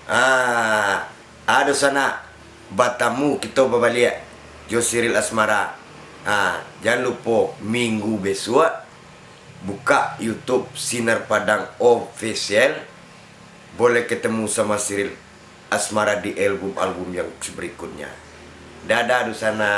Ada sana batamu kita berbalik Jo Cyril Asmara. Jangan lupa minggu besok buka YouTube Sinar Padang Official. Boleh ketemu sama Cyril Asmara di album-album yang berikutnya. Dadah di sana.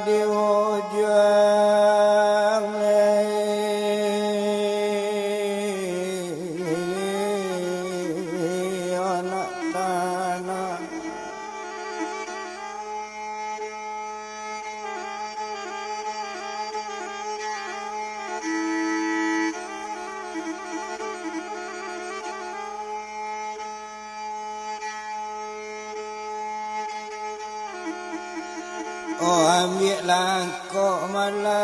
Di ujung anak tanah ambil langkah malang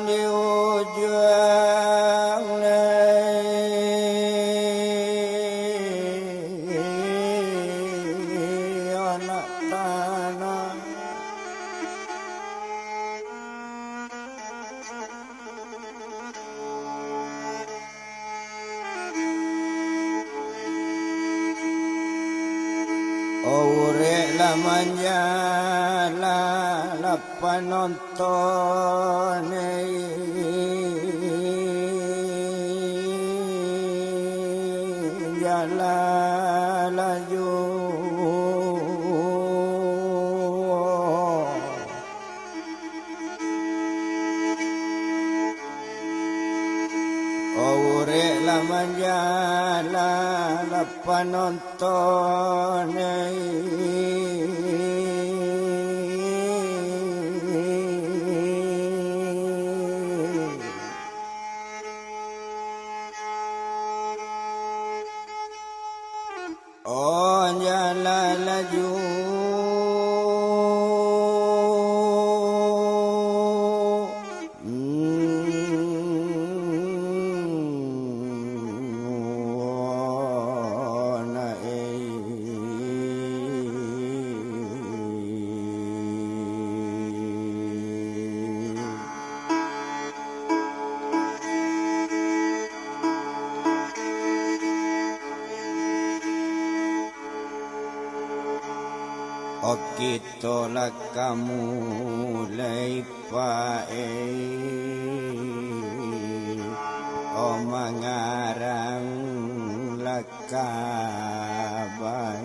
di ujung anak tanah. Urek lah manjala lah penonton jalan laju urek lah manjala lah penonton jalan laju kita lah kamu lepai mengarang lah kabai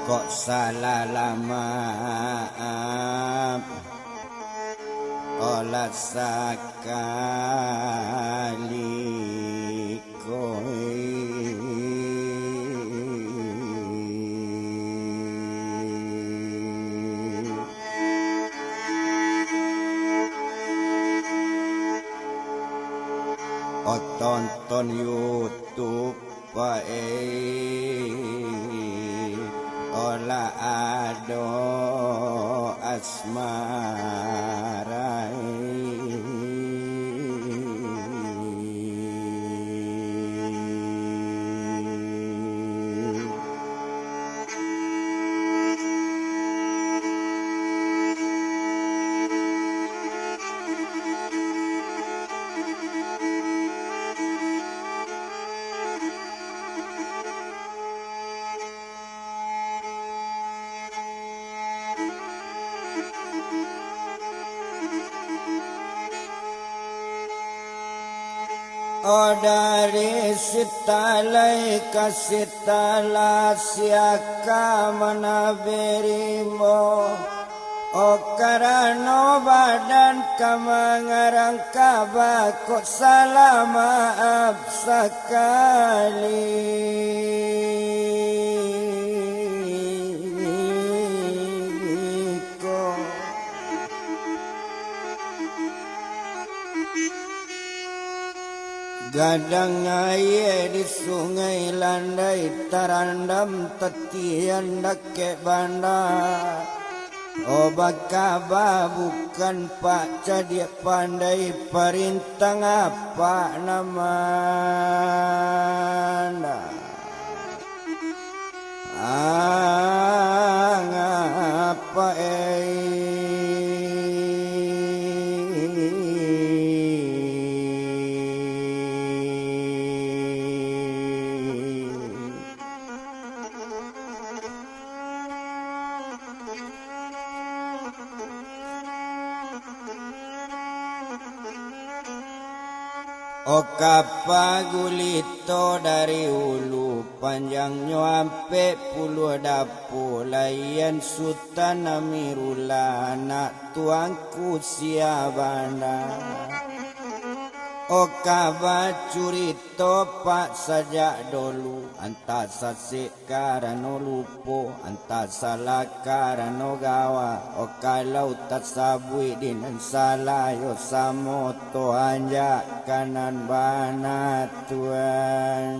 kok salah lama olah sakali koi tonton YouTube olah ado asmara. O dari sitalai kasitala siaka manaberimo O karano badan kamangarang kabako salah maaf sekali ko. Gadang aye di sungai landai tarandam tetian dake bandar. O bakaba bukan pak cadia pandai perintang apa namanya. Apa O kapagulito dari ulu panjangnya ampe puluh dapu layan sultan amirula anak tuangku siabana. O kabacurito pak sajak dulu anta sasik karano lupo anta salah karano gawa. O kalau tak sabui dinan salayo samoto anjak kanan bana tuan.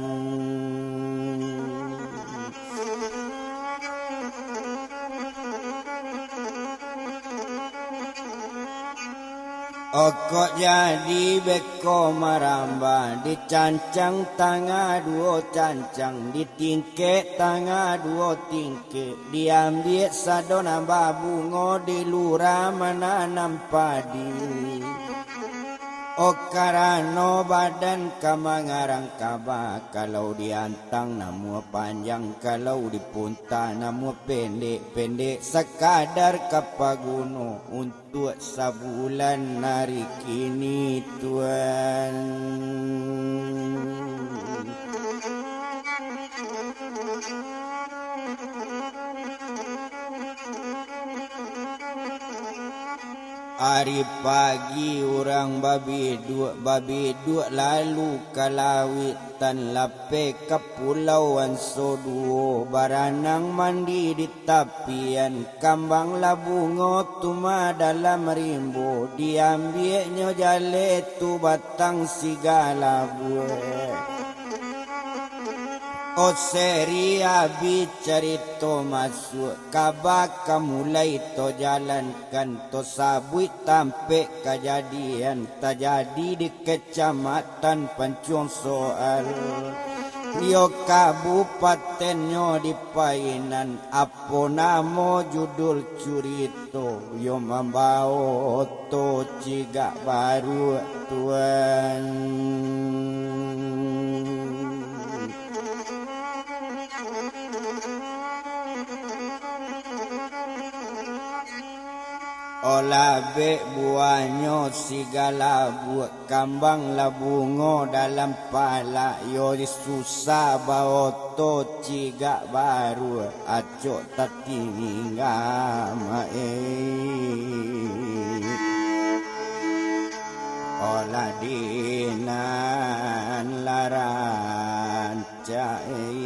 Okok jadi beko maramba dicancang tangga dua cancang ditingke tangga dua tingke diambil sadona babungo di lurah menanam padi. O karano badan kamangarang kaba kalau diantang namu panjang kalau dipunta namu pendek sekadar kapaguno untuk sabulan hari kini tuan. Hari pagi orang babi dua lalu kalawitan lape ke pulauan Soduo baranang mandi di tapian kambang labungo tuma dalam rimbo diambilnya jale tu batang sigala buah. O seri abi cerita masuk kabak mulai to jalankan to sabui tampe kejadian terjadi di kecamatan Pancung soal. Yo kabupatennya di Painan apa nama judul curito yo membawa to cigak baru tuan. Olah be buahnya sigala buat kambang labungo dalam pala yo susah bawa to cigak baru acok tatingga olah dinan laran cai.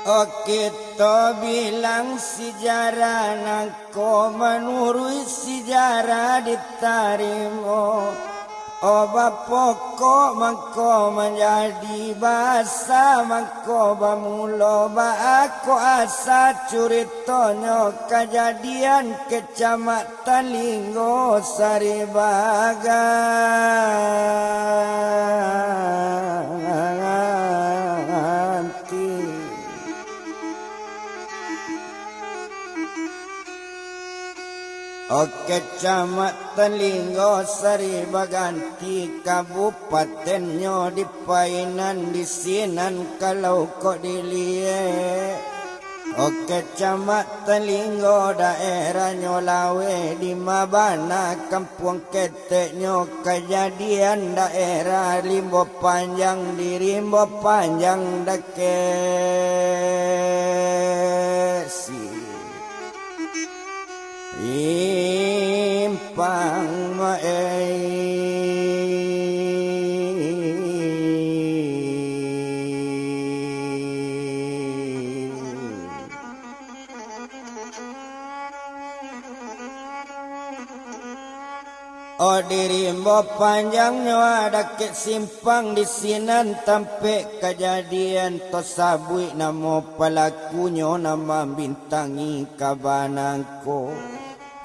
Oh kita bilang sejarah nangko menurut sejarah diterima. Oh bapoko mangko menjadi bahasa mangko bamulo aku asa curitonyo kejadian kecamatan Linggo Saribaganti. Oke Kecamatan Linggo Saribaganti kabupatennya di Painan di Sinan kalau kok dilihat. Oke Kecamatan Linggo daerahnya Lawe di Mabana kampung keteknya kejadian daerah Limbo Panjang di Rimbo Panjang Dakesi. Impang Oh dirimbo panjangnya ada ke simpang di Sinan tampe kejadian to sabui namo pelakunya nama bintangi kabanangko.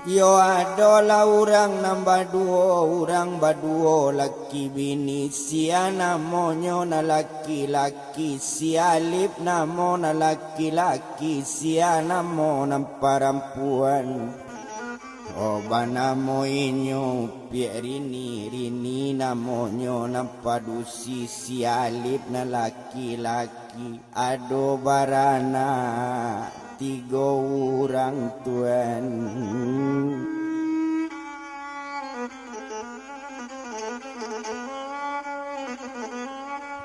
Yo adola urang nambah duo urang baduo laki bini sia namonyo na laki-laki sialip namo na laki-laki sia namo na parampuan. Oh banamo inyo rini namonyo nampadusi sialip na laki-laki ado barana 3 orang tuan.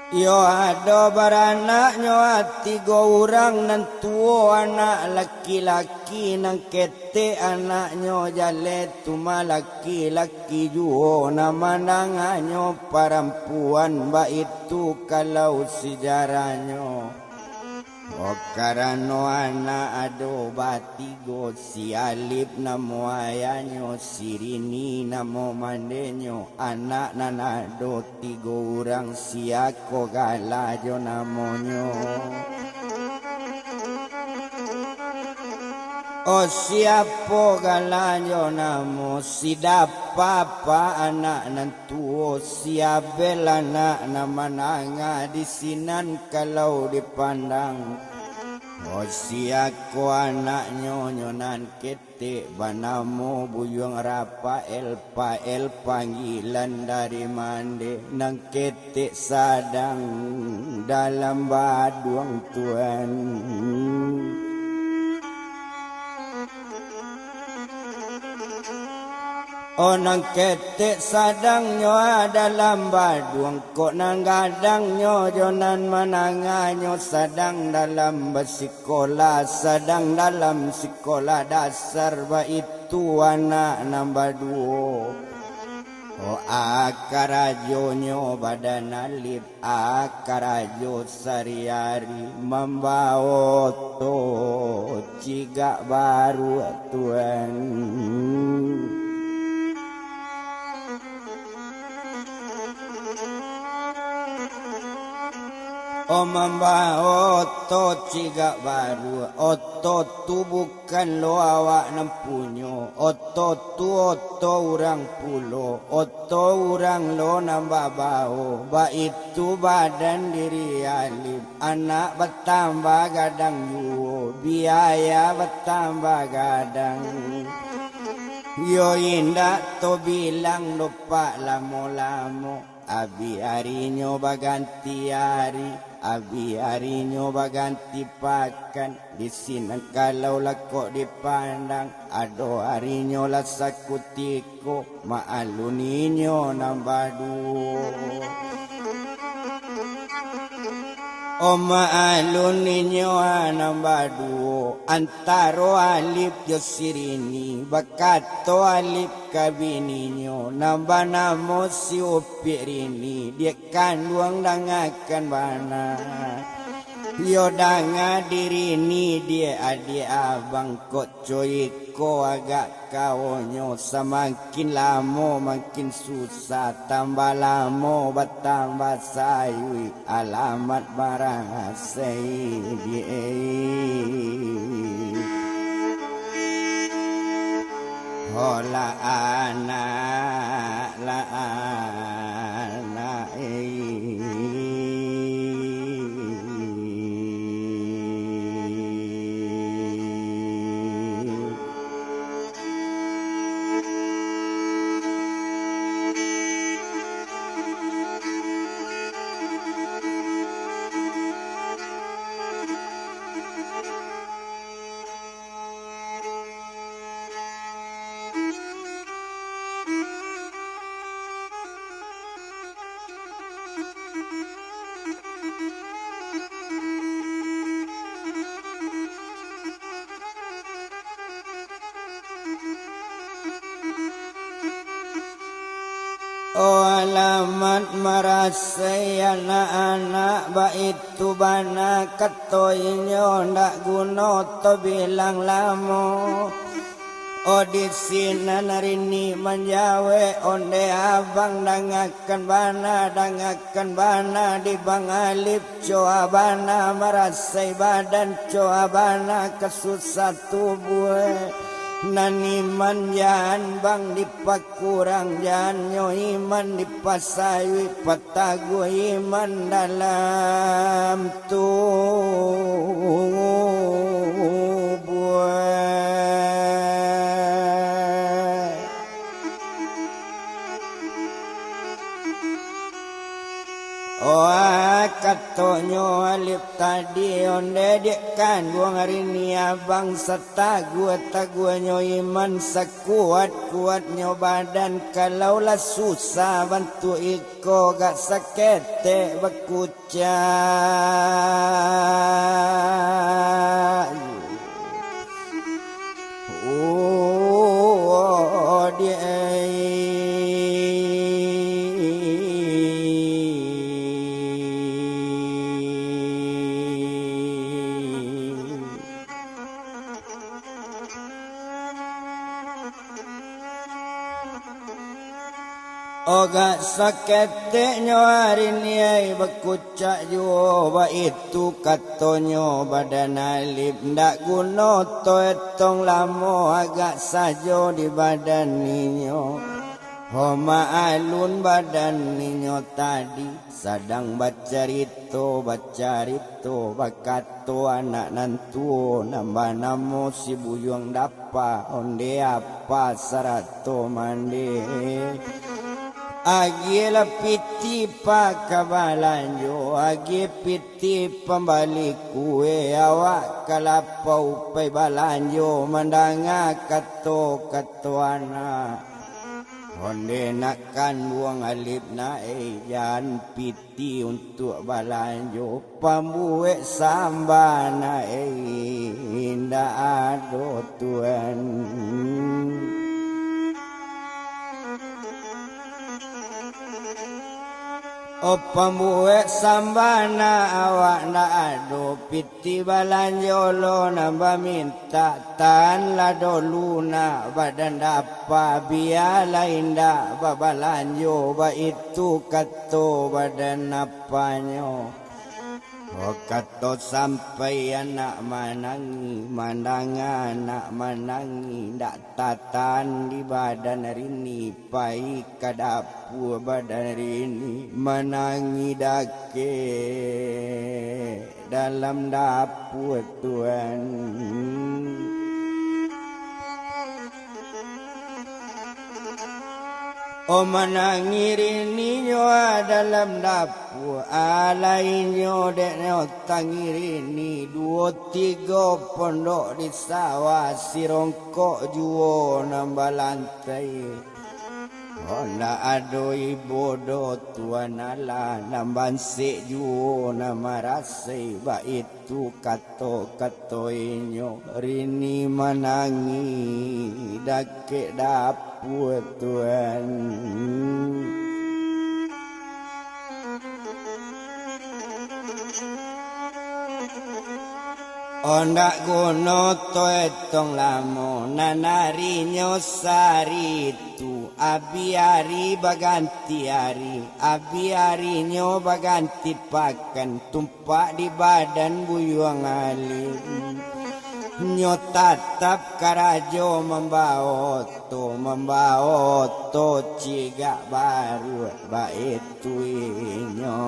Yo ada baranak nyo 3 orang nan tuo anak laki-laki nang kete anaknyo jale tuma laki-laki juo nama nanganyo parampuan ba itu kalau sejarahnya. Oh karano anak ado batigo si alip namo ayanyo sirini namo mandenyo anak nanado 3 orang siako galajo namonyo. Oh siapo galajo namo sidapa anak nantuo siabel anak namananga di Sinan kalau dipandang. Oh siako anak nyonyonan kete banamo buyung Rafael Pael panggilan dari mande nang kete sadang dalam baduang tuan. Onang ketek sadangnya dalam baduang kok nang gadangnya jonan mananganyo sadang dalam bersikola sadang dalam sekolah dasar ba itu anak nambah 2. Oh akarajonyo badan alip akarajo sariari membawa to ciga baru tuan. Oh mamba oto ciga baru oto tu bukan lo awak nampunyo oto tu oto orang pulo oto orang lo nambah bau ba itu badan diri alip anak bertambah gadang yuo biaya bertambah gadang. Yo indah to bilang lupa lamo-lamo abi harinya baganti hari abi harinya baganti pakan di sini kalau lakok dipandang ado harinya lah sakutiko maaluninyo nambah 2. O maalun ninyo nambah 2 antaro alip yo sirini bakato alip kabininyo nambah namo si upi rini dia kanduang dangakan bana. Yodanga diri ni dia adik abang kok coy ko agak kaonyo semakin lama makin susah tambah lama bertambah sayui alamat barang asai dia hola anak la anak Oh alamat merasai anak-anak bait tu bana katoinyo ndak guna to bilang lamo. Oh di sini narini menjawe onde abang dangakan bana di bang alip coa bana merasai badan coa bana kesusah tubuh. Nani manjan bang dipakurang janyo iman dipasai patago iman dalam tubuh. Oh katonyo alip tadi onde dekan gua hari ni abang serta gua taguanyo iman sekuat-kuatnya badan kalau lah susah bantu iko gak sakete berkucat. Oh dia Oga saketeknya hari ni ai berkucak jua ba itu katonyo badan alip ndak guna to etong lamo agak sajo di badan ninyo. Homa alun badan ninyo tadi sedang bacarito bakato anak nantu nambah namo si buyung dapa onde apa sarato mande. Agi piti pakabalanjo, agi piti pembali kue awak kalapau pai balanjo mandanga kato anak. Onde nakkan buang alip naik jan piti untuk balanjo pambuek samba naik indah ado tuan. O pambuek sambana awak ndak ado piti balanjolo nambah minta tan lado luna badan dapa biala indah babalanjo ba itu kato badan apanyo. Oh kato sampai anak manangi mandanga anak manangi ndak tatan di badan rini pai kadapu badan rini manangi dake dalam dapur Tuhan. O manangirinyo dalam dapur alainyo dekno tangirini 2-3 pondok di sawah sirongkok juo nambah lantai. Ona ado ibodo tuan ala namban sik juo nama rasai ba itu kato inyo rini manangi dake dapur tuan. Ondak gono to etong lamo nanarinyo saritu abiari baganti ari abiarinyo baganti pakan tumpak di badan buyuang alim nyo tatap karajo membaoto cigak baru baitu inyo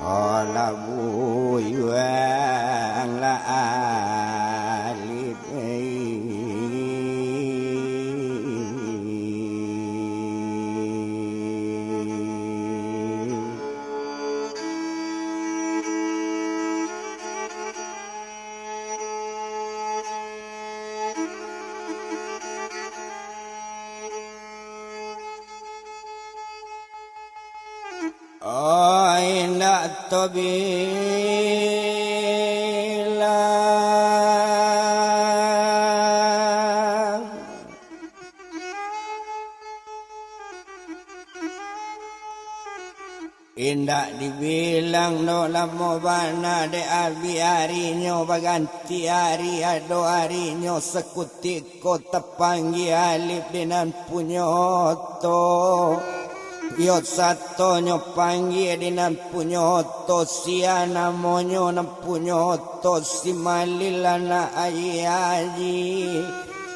Ola buyuang la alif Oh indah tobilang indah dibilang no lamo bana de abi harinya baganti hari ado harinya sekutik ko tepanggi alif dengan punyoto Yot sato nyo panggi dinan punyo to sia namonyo na punyo to si malilana ayi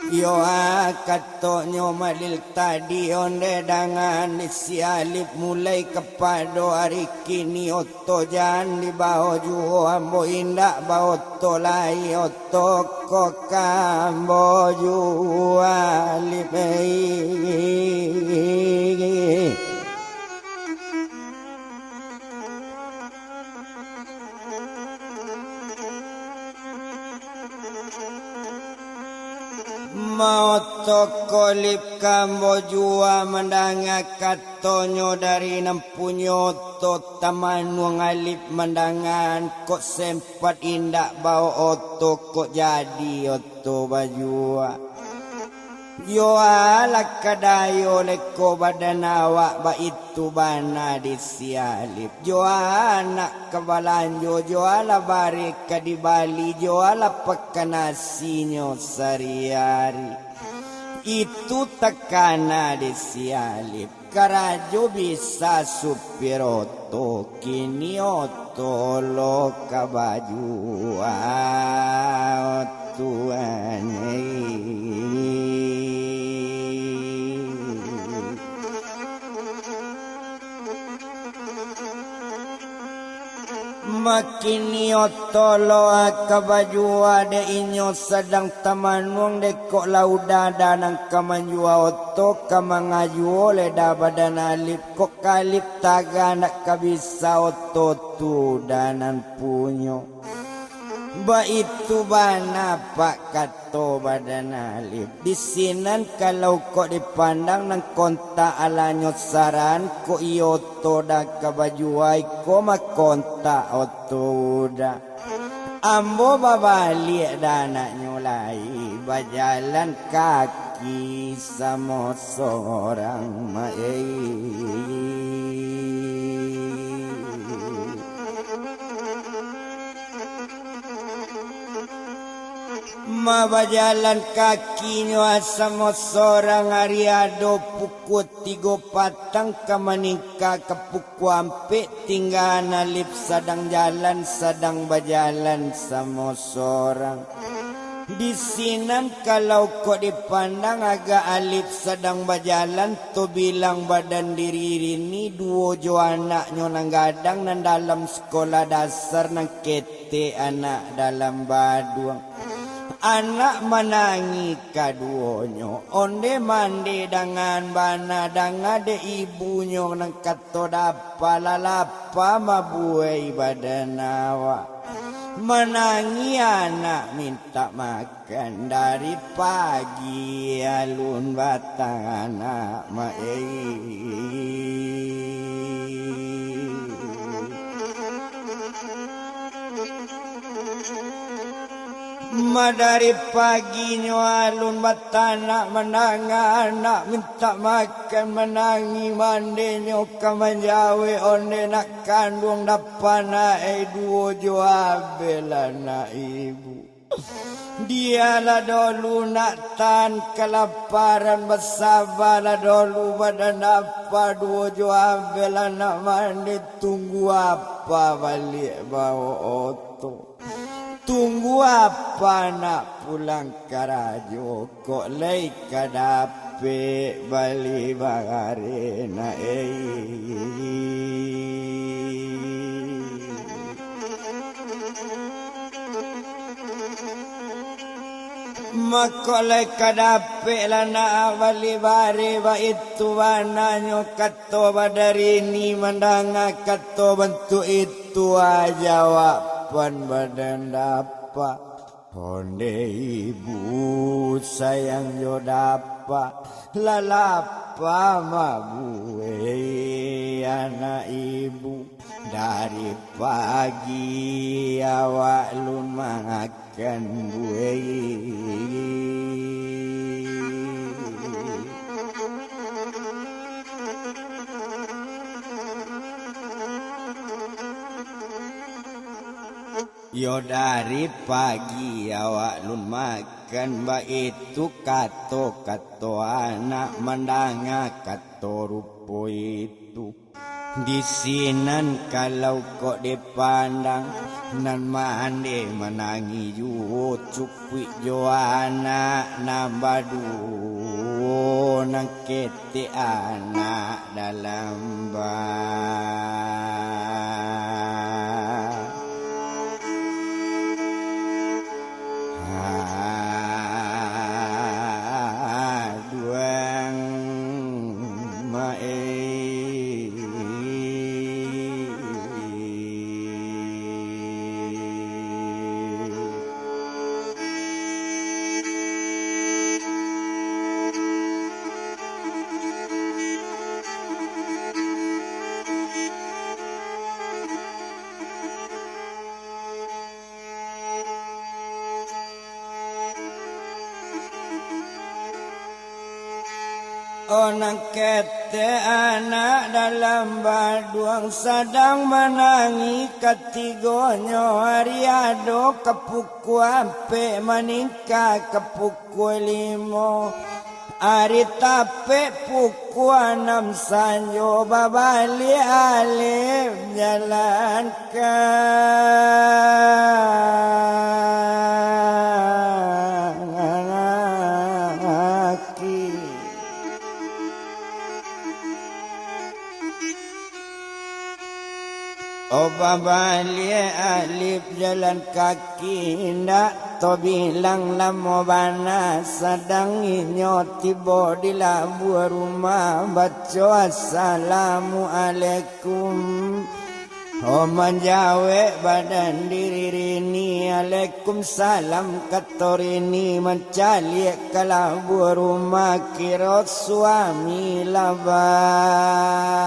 yo akato nyo malil tadi onde dangan si alif mulai kepado hari kini oto jan di bawah juo ambo indak bawah to lai oto kokambo juo alif Mau kolip kambo jua mendanga katonyo dari nempunyo to tamanu ngalip mendangan kok sempat indak bawa oto kok jadi oto bajua yo ala kadayo leko badan awak ba itu bana disialip jo anak kebalanjo jo ala bareka di Bali jo ala pekanasinya sehari-hari itu tekana disialip karajo bisa supir oto kini oto lo kabajua Tuhan Makin yotolo kabajua de inyo sedang tamanung de kok lauda danang kamanjua oto kamangaju le da badan alip kok kalip taga nak kabisa oto tu danan punyo ba itu bana pak kato badan alip di sinan kalau kok dipandang nang konta alanyot saran ko ioto da kabajuai ko makonta oto da ambo babali dana nyulai bajalan kaki sama seorang Ma bajalan kakinya sama seorang ariado pukul 3 patang kemeningka ke pukul ampe tinggal nalip sedang jalan sedang berjalan sama seorang di sinan kalau kok dipandang agak alip sedang berjalan tu bilang badan diri ini dua jo anaknya nang gadang nang dalam sekolah dasar nang kete anak dalam baduang anak menangi kaduonyo onde mandi dengan bana dengan de ibunya nang kato dapa lalapa mabuai badan awak menangi anak minta makan dari pagi alun batang anak Dari pagi alun batana menanga anak minta makan menangi mandi nyoka menjawe onde nak kandung dapana duo joabela na ibu. Dialah dulu nak tan kelaparan bersabarlah dulu badan apa duo joabela nak mandi tunggu apa balik bawa oto. Tunggu apa nak pulang ke rajo kok lei kadape bali bagarena Makolai kadape lana bali bare ba itu wananyo kato badari ni mandanga kato bentuk itu jawaban badan dapat onde ibu sayang yo dapat lalapa mabue anak ibu dari pagi awak lu makan bue. Yo dari pagi awak lun makan ba itu kato anak mandanga kato rupo itu di sinan kalau kok dipandang nan mande menangi ju cukwi jo anak nambadu nang kete anak dalam ba Onang kete anak dalam baduang sedang menangi ketigonyo hariado kepuku ampe meningkat kepuku 5 hari tape puku 6 sanyo babali alif babali alif jalan kaki ndak to bilang lamo bana sedang inyo tiba di labu rumah baca assalamualaikum menjawe badan diri rini Waalaikumsalam katorini mencalik ke labu rumah kira suami lababa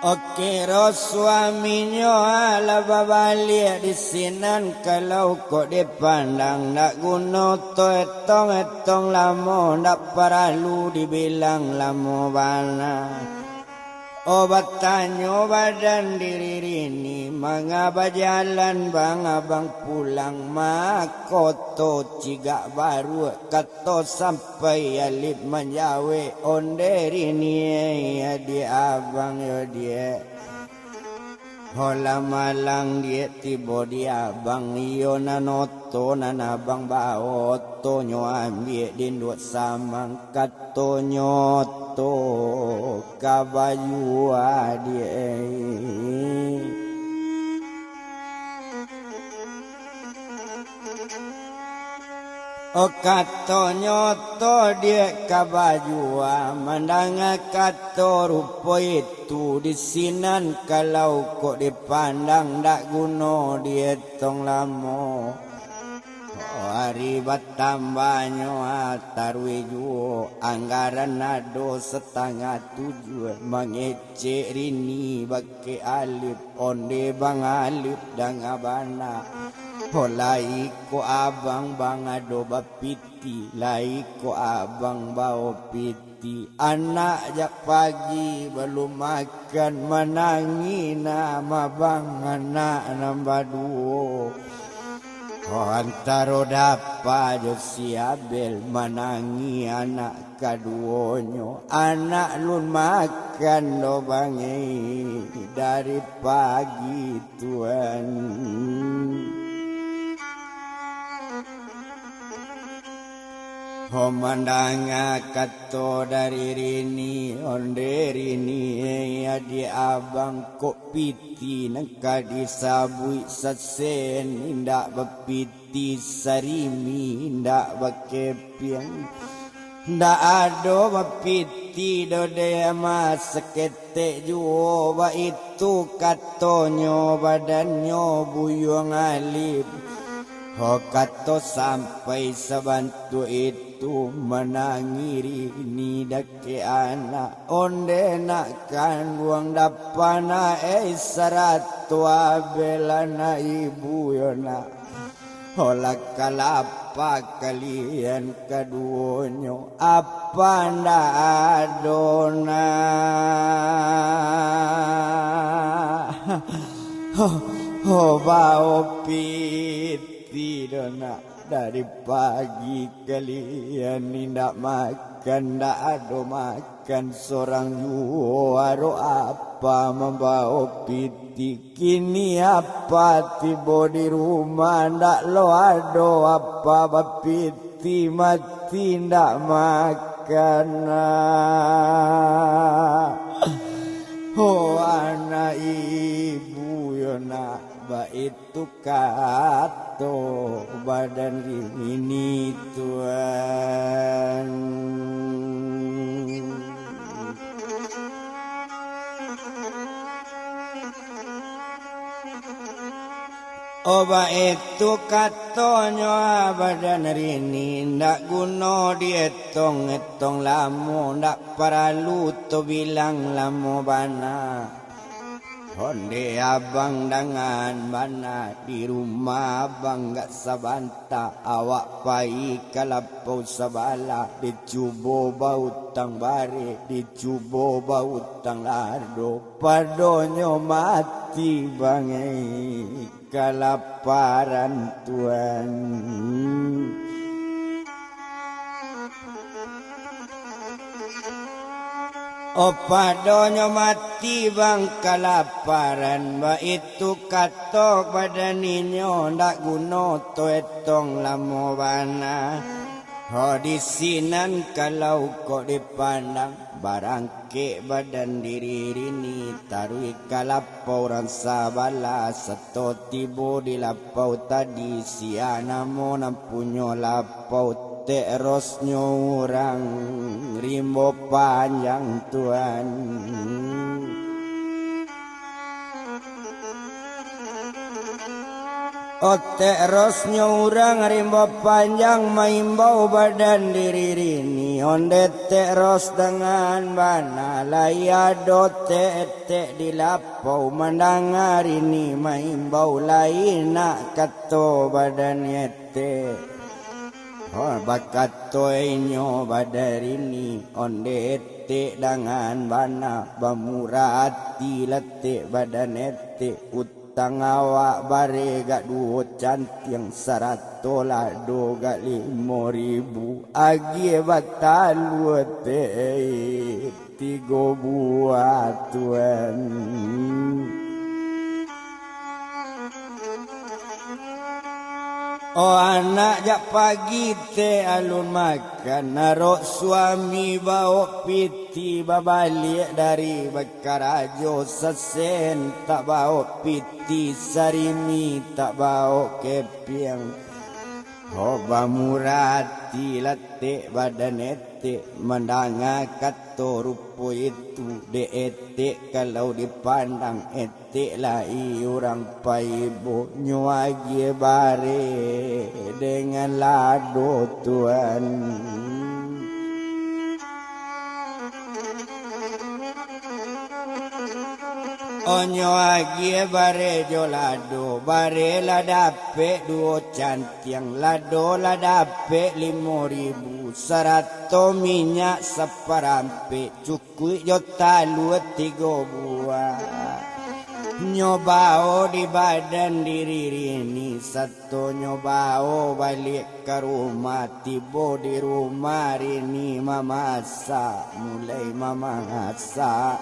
Oke, suaminya ala babalik di sinan kalau kok dipandang nak guna to etong lamo nak perlu dibilang lamo bana. Obat tanyo badan diri rini mangaba jalan bang abang pulang makoto cigak baru kato sampai alip menjawe onde rini ya di abang ya dia hola malang dia tibo dia abang iyo nanoto nanabang baoto nyo ambil dindut samang kato nyoto kabayu dia O kato nyoto dia kabajua mandanga kato rupo itu disinan kalau kok dipandang dak guno dia tong lamo. Hari batambanyo tarwe juo anggaran nado setengah 7 mengecek rini bake alip onde bang alip dang abana. Lai ko abang bang ado bapiti lai ko abang bao piti anak jak pagi belum makan menangi nama bang anak nambah duo. Antaro dapa jo si Abel menangi anak kaduonyo anak lun makan lo bangi dari pagi Tuhan. Homandanga kato dari rini onde rini adi abang kok piti nangka disabui sasen indak bepiti sarimi indak bakepiang ndak ado bepiti dode mas sekete juo ba itu katonyo badanyo buyung alip. Kato sampai sebantu itu menangiri ni dake anak onde nak kan buang dapana saratu abelana ibu yona hola kalapa kalian kaduonyo apa nda adona. Bau tidona dari pagi kalian tidak makan, tidak ada makan seorang juaro apa membawa piti kini apa tiba di rumah ndak lo ada apa bapiti mati ndak makan. Oh anak ibu yona ba itu kato badan ini Tuhan. Oba itu katonyo badan rini ndak guno dietong-etong lamo ndak paralu to bilang lamo bana. Honde abang dengan mana di rumah abang gak sabanta awak pai kalapau sabala dicubo bau tang bare dicubo bau tang lardo padonyo mati bangai kalaparan Tuhan. Padonyo mati bang kalaparan ba itu katok badaninyo ndak guno to etong lamo bana. Disinan kalau kok dipandang barangke badan diri rini tarui kalapau ransa bala seto tibo di lapau tadi siana mo nampunyo lapau terosnya orang rimbo panjang Tuhan. Terosnya orang rimbo panjang maimbau badan diri rini onde teros dengan bana layado te di lapau mendengar ini maimbau lain nak kato badan ete. Bakat toenyo badarini onde ete dengan bana bamurati lete badan ete utang awak bare gak duo cantiang 100 do gak 5.000 agi batalu ete 3 buah Tuhan. Oh anak jak pagi te alun makan narok suami bawa piti babalik dari Bakarajo sesen tak bawa piti sarimi tak bawa kepiang. Hoba murati latte badan ete mendanga kato rupo itu de ete kalau dipandang ete lai orang paibo nyuagi bare dengan lado Tuhan. Onyo agie bare jolado bare ladape duo cantiang lado ladape 5.000 serato minyak separampe cukui jota lua 3 buah nyobao di badan diri rini satu nyobao balik ke rumah tibo di rumah rini mamasa mulai mamasa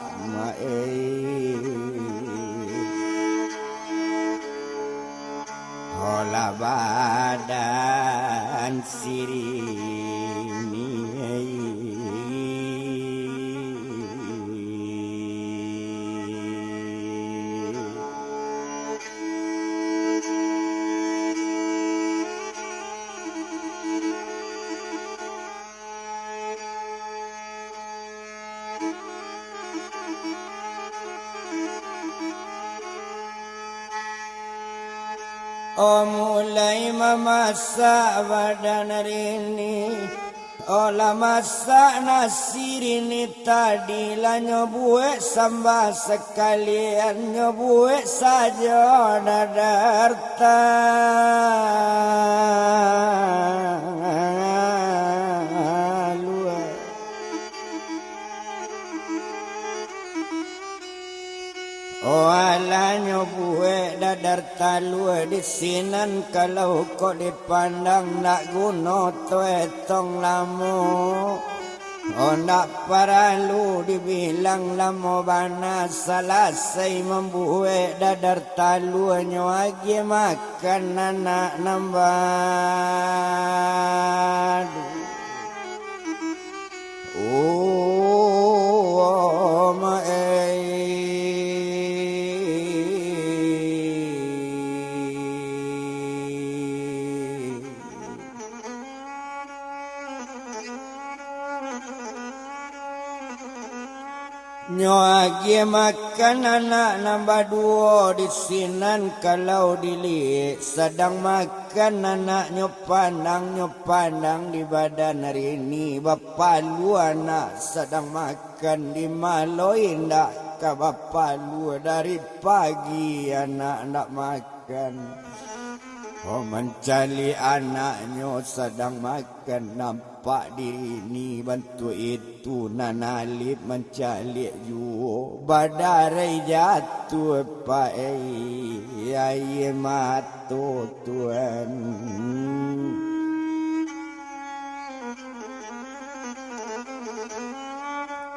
hola badan sirini Oh mulai memasak badan rini olah masak nasi rini tadi lah nyobuek sambal sekalian nyobuek saja dadarta oh ala nyobuek dadar talue di sinan kalau kok dipandang nak guna tuetong lamu oh nak paralu dibilang lamu bana selesai membuek dadar talue nyoagi makan anak nambah oh nyoagi makan anak nambah 2 di sinan kalau dilihat sedang makan anak nyopandang di badan hari ini bapa lu anak sedang makan di maloi ndak ke bapa lu dari pagi anak ndak makan. Oh mencari anaknya sedang makan nampak diri ni bantu itu nanalip mencari ju badarai jatuh pai ai matu Tuhan.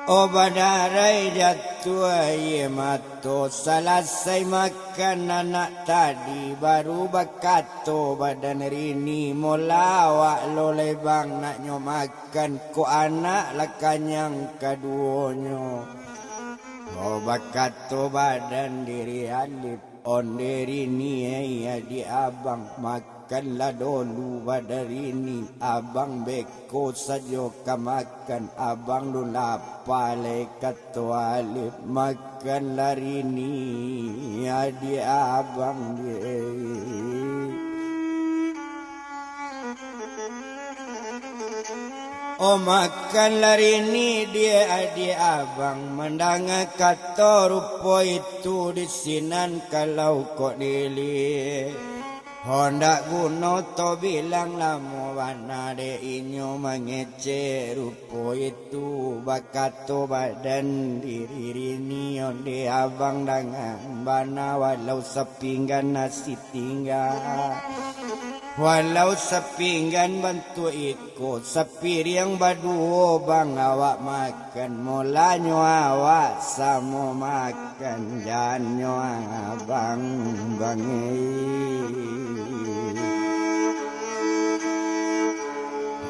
Oh badarai jatuh ai matu selesai makan anak tadi baru bakato badan rini molawak lo lebang nak nyo makan ko anak lakanyang kaduonyo. Oh bakato badan diri alip on diri ni di abang makanlah dulu badan rini abang beko sajo kamakan abang lula pale kato alip makan lari ni adi abang dia. Oh makan lari ni dia adi abang mendanga kato rupo itu di sinan kalau kok dilihat. Honda guna to bilang lamo bana de inyo mangece rupo itu bakato badan diri rini onde abang dengan bana walau sepinggan nasi tinggal walau sepinggan bantu ikut sepiriang baduo bang awak makan molanyo awak samo makan janyo abang bangi.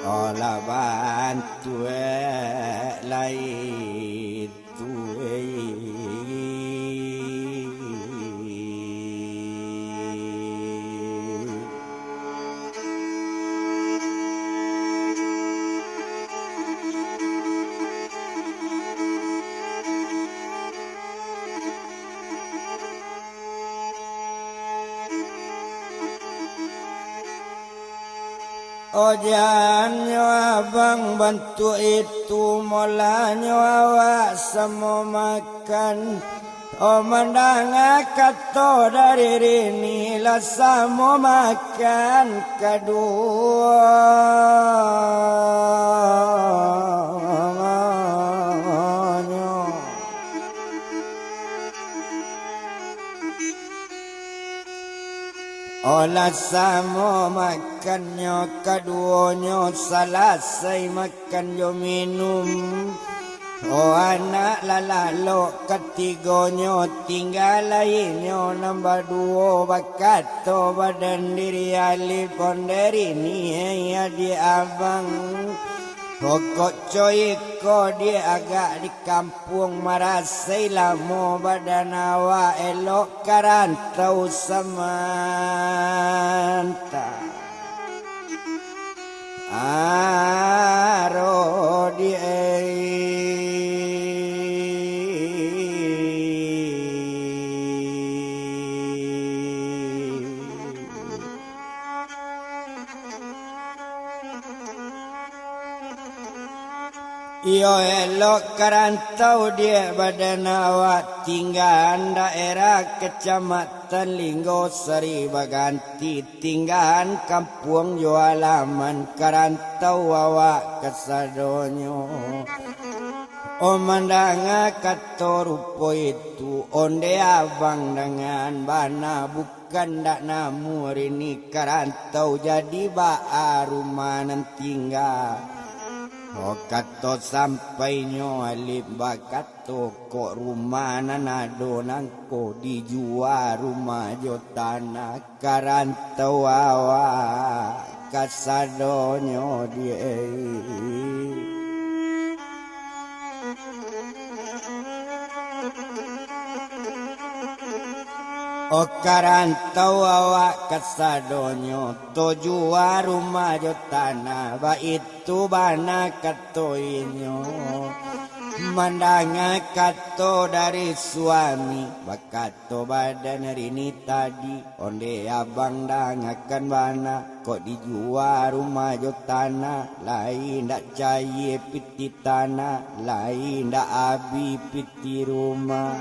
Olah bantu lai Ojanyo abang bantu itu molanyo awak semua makan. O mandanga kato dari rini lah samo makan kedua. Olah samo makannya keduanya selesai makan yo minum. Oh anak lalalo ketiganya tinggal lainnya nambah dua bakato badan diri alif ponderi ni ya di abang. Pokok coy ko dia agak di kampung marasai lamo badan awak elok karantau samanta. Aro dia Yo elok karantau dia badan awak tinggal daerah kecamatan Linggo Sari Baganti tinggal kampung yo alaman karantau awak kesadonyo. O mandanga kato rupo itu onde abang dengan bana bukan dak namu rini karantau jadi ba rumah nan tinggal. O kato sampai nyo alip bakato kok rumah nanado nangko dijual rumah jo tanah karantau awak kasadonyo dia. O karantau awak kasadonyo to jual rumah jo tanah ba itu bana katoinyo. Mandanga kato dari suami bakato badan rini tadi onde abang dangakan bana kok dijual rumah jo tanah lain dak caye piti tanah lain dak abi piti rumah.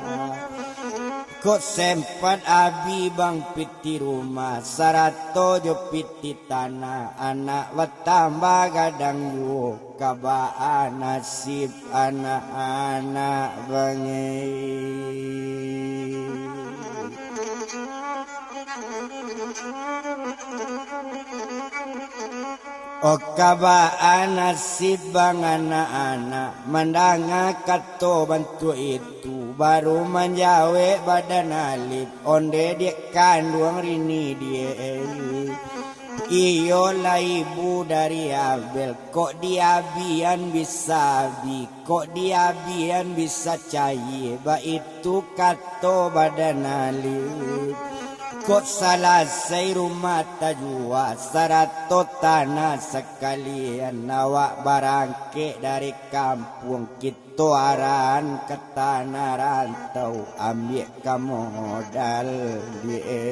Kok sempat abi bang piti rumah sarato jo piti tanah anak watambah gadang yo kabaan nasib anak-anak bangi. O kabaan nasib bang anak-anak mandanga kato bantu itu baru menjawe badan alip onde dia kandung rini dia. Iyo lah ibu dari Abel kok dia bian bisa bi kok dia bian bisa cair ba itu kato badan alip. Kok selesai rumah tajua sarato tanah sekalian awak barangke dari kampung kita aran ke tanah rantau ambil ke modal dia.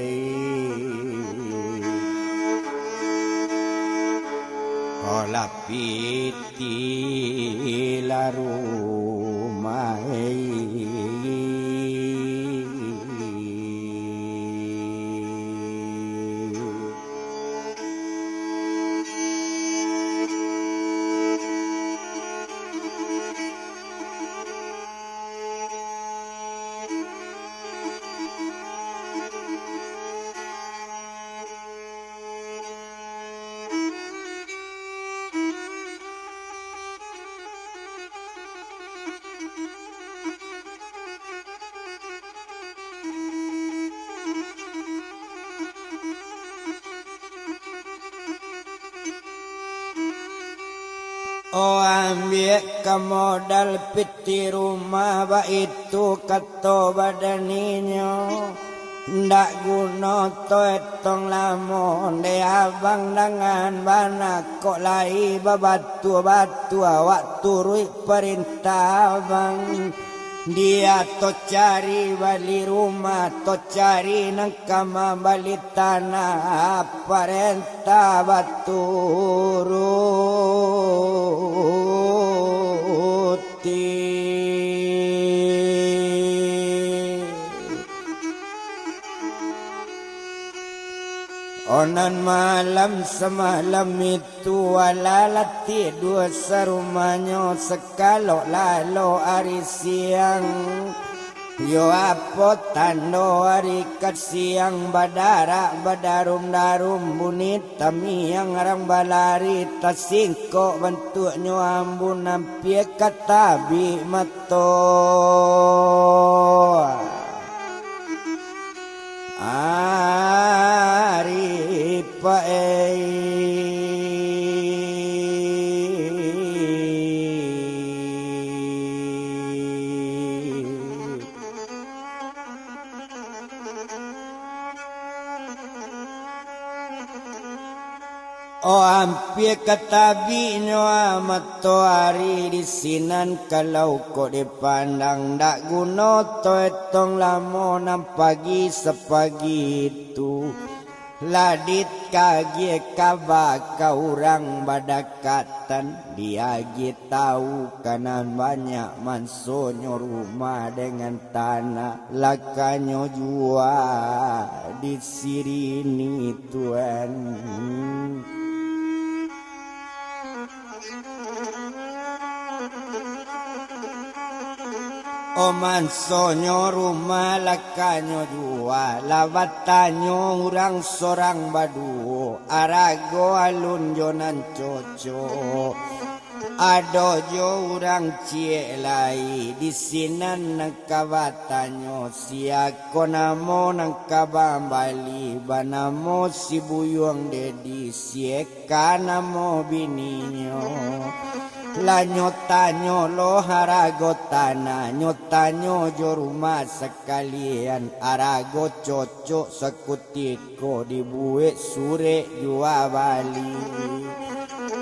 Olah piti la rumah Oh ambil ke modal piti rumah ba itu kato badaninya. Ndak guna to etong lamo de abang dengan bana kok lai babatu-batu awak turui perintah abang. Dia to cari bali rumah, to cari nang kama bali tanah, parenta baturuti. Onan malam semalam itu wala tidur serumahnya sekalo lalo hari siang. Yo apo tando hari kat siang badara badarum-darum bunit tamiang arang balari tasingko bentuknya ambun nampie katabi mato. Ari pae o ampie katabi nyo amat to hari di sinan kalau ko dipandang dak guno to etong lamo nang pagi sepagi itu ladit kagie kaba kaurang badakatan dia tahu kanan banyak mansonyo rumah dengan tanah lakanyo jua di sirini tuan. O mansonyo rumah lakanyo jua lawatanyo urang sorang badu arago alun jonan coco ado jo urang cie lai di sinan nang kawatanyo siako namo nang kabambali banamo si buyuang dedi sieka namo bininyo. La nyotanyo lo harago tanah nyotanyo jo rumah sekalian arago cocok sekutiko dibuat sure jua bali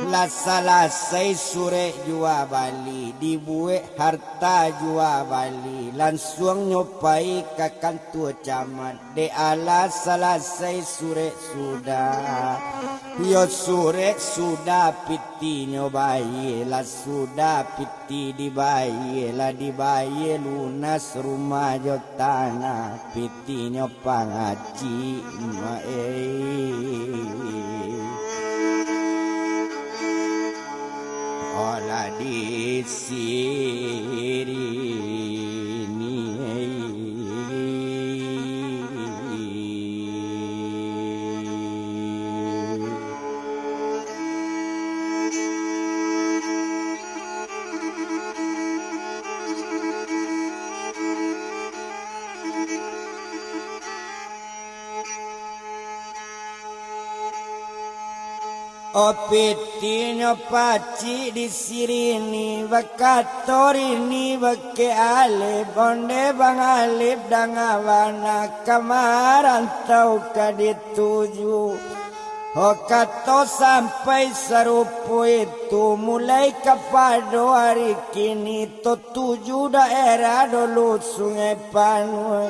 la salasai sure jua bali dibuat harta jua bali langsung nyopai kakan tua camat de ala salasai sure sudah yo sure sudah piti nyobai la sudah piti dibayi la dibayi lunas rumah jo tanah piti nyopangaci mae. Ola di sirini o pitinyo paci di sirini vakatorini vake alif onde bang alif dangawana kamaran tau kadituju o kato sampai serupu itu mulai kepada hari kini to 7 daerah dulu Sungai Panue.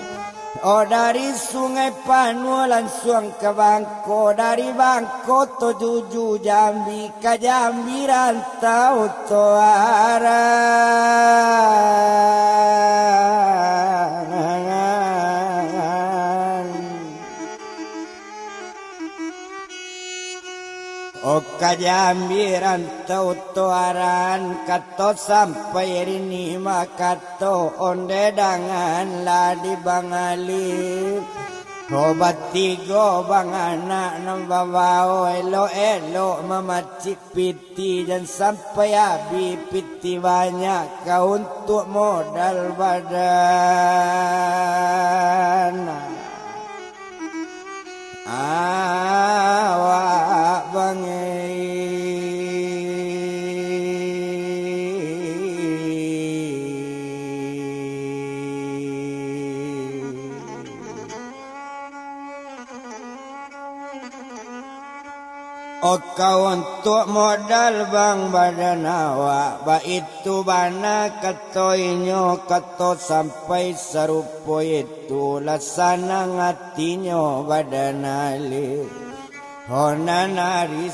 Oh dari Sungai Panua langsung ke Bangko, dari Bangko to Juju Jambi, ke Jambi rantau to Oka Jambi rantau toaran kato sampai rini makato onde dangan ladi bangali obat tigo bang anak nambawao elo mamaci piti dan sampai abi piti banyak kau untuk modal badan. Awak Oh kau untuk modal bang badan awak, ba itu bana katoinyo kato sampai serupo itu lasana ngatinya badan alih. Hona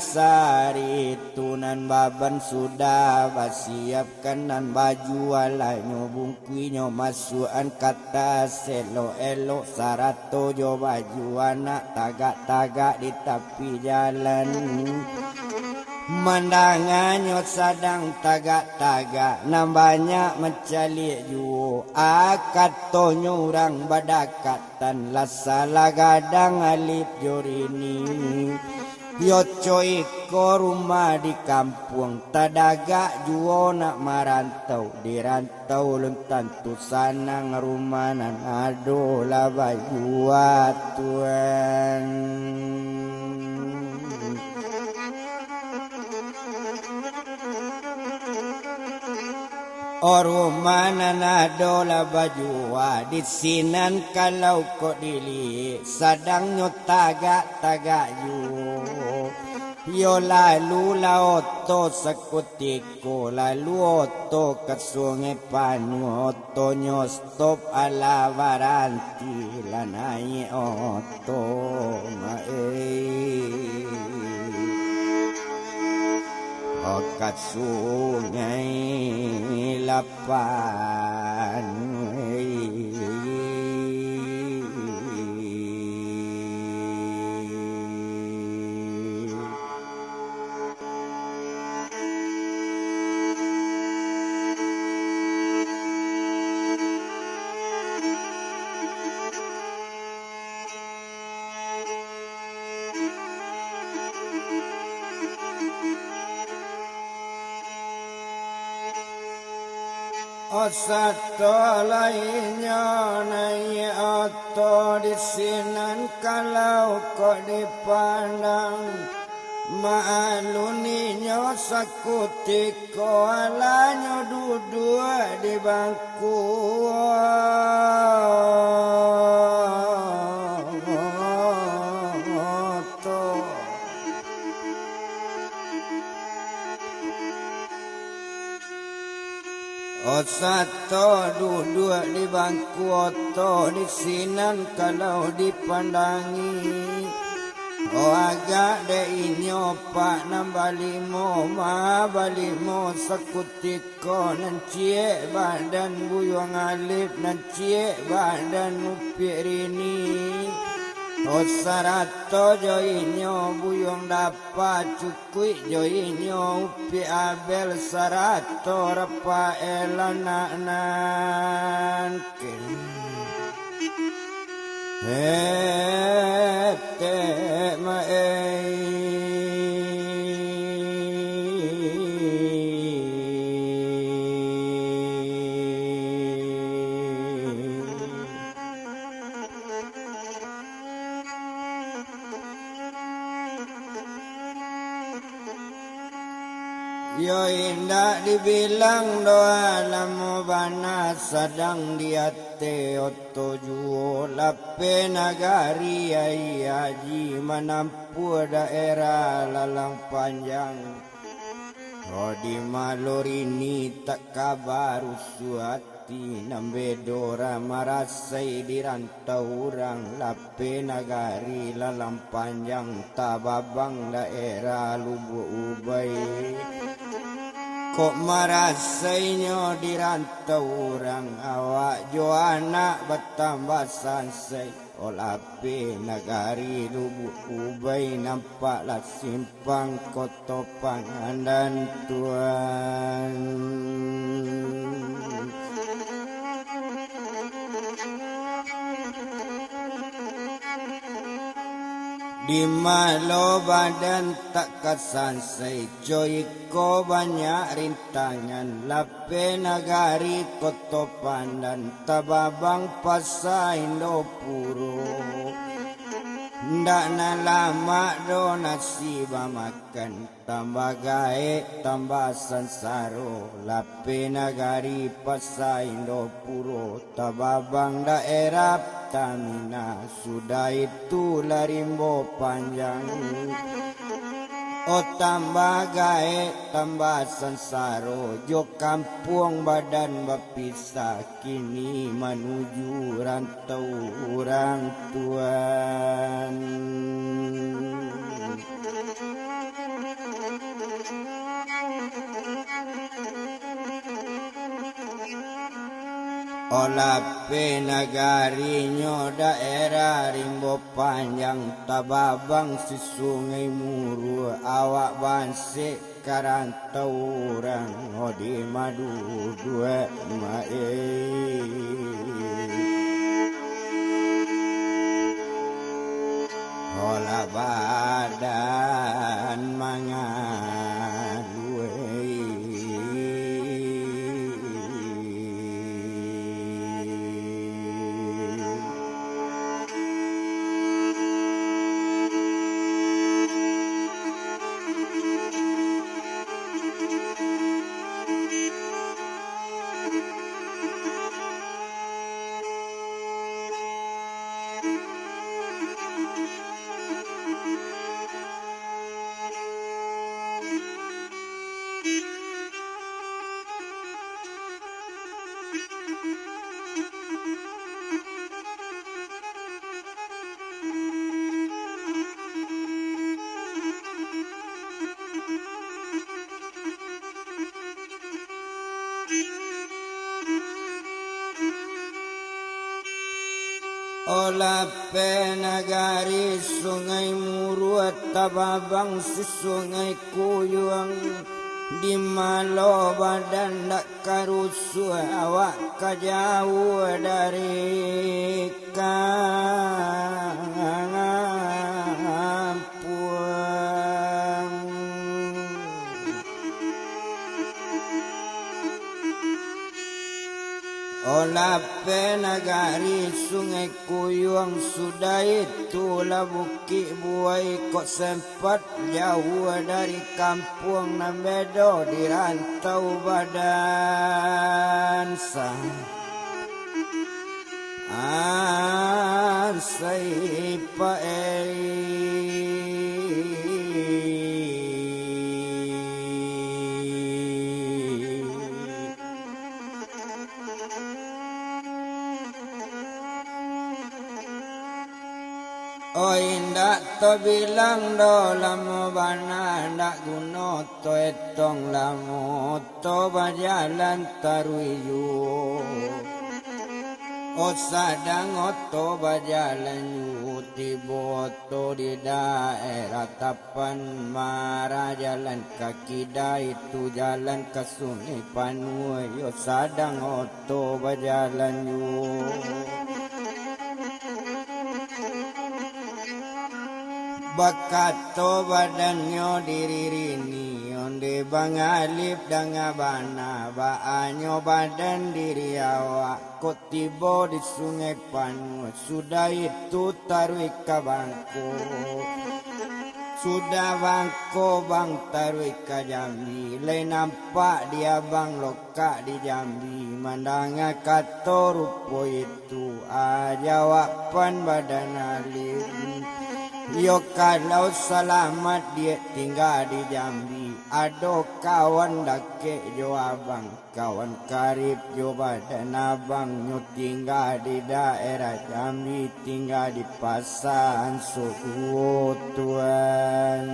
sari tunan baban sudah basiapkan nan baju alanyo bungkuinyo masukan kata selo elo sarato jo baju anak tagak-tagak di tepi jalan. Mandangannya sadang tagak-tagak nan banyak mencalik juo akad tonyo orang badakatan lasala gadang alip jorini yo coy ko rumah di kampung tadaga juo nak marantau di rantau lentan tu sanang rumanan ado lah baju tuan. Orumana nado la bajua di sinan kalau kok dili sadang nyo tagak yu yo lalu laoto sekutiko lalu oto ke sungai panu oto nyo stop ala waranti lanai oto Okat sungai lapan Satu lainnya naik oto di sinan kalau kok dipandang maaluninya sakutiko alanyo duduk di bangku Satu duduk di bangku oto di sinan kalau dipandangi agak de inyo pak nambalimo ma balimo sakutiko nan cie badan buyong alip nan cie badan upik rini sarato joinyo buyong dapat cukui joinyo upi abel sarato rapa elanan hete Yo indah dibilang doa lamu bana sadang diate oto juo lape nagari ai haji menampu daerah lalang panjang di malorini tak kabar usuati nambedora marasai di rantau orang lape nagari lalang panjang tababang daerah Lubuk Ubay kok marasainya di rantau orang awak jo anak bertambah sansai olape nagari Lubuk Ubay nampaklah simpang koto pangandan tuan di malo badan tak kasansai coy ko banyak rintangan lape nagari koto pandan tababang pasai lo puro ndak na lama do nasiba makan tambah gae tambah sansaro lape nagari pasai lo puro tababang daerah Tamina sudah itu larimbo panjang O tambah gae tambah sansaro jo kampung badan berpisah kini menuju rantau orang tuan. Olah penagarinyo daerah rimbo panjang tababang si sungai muru awak banse karantau orang odi madu dua mae. Olah badan mangan Olah penagari sungai muruat tababang si sungai kuyuang di malo badan dak karusu awak kajauh dari kampung. Olah penagari sungai kuyuang sudah itulah bukit buai kok sempat jauh dari kampung nambedo di rantau badan sah. Ansai Oh indak to bilang do lamo bana ndak guno to etong lamo to bajalan taruyu. O sadang oto bajalan yu tibo to di daerah Tapan Mara jalan kaki dah itu jalan ke Sungai Panue yo sadang oto bajalan yu. Bakato badanyo diririni onde bangalip dangabana baanyo badan diri awak kok tibo di Sungai Panue sudah itu taruh ke bangko sudah bangko bang taruh ke Jambi lain nampak dia bang loka di Jambi mandanga kato rupo itu aja wapan badan alif. Yo kalau selamat dia tinggal di Jambi Ado kawan dake jo abang Kawan karib jo badan abang Yo tinggal di daerah Jambi Tinggal di Pasan Suku Tuan.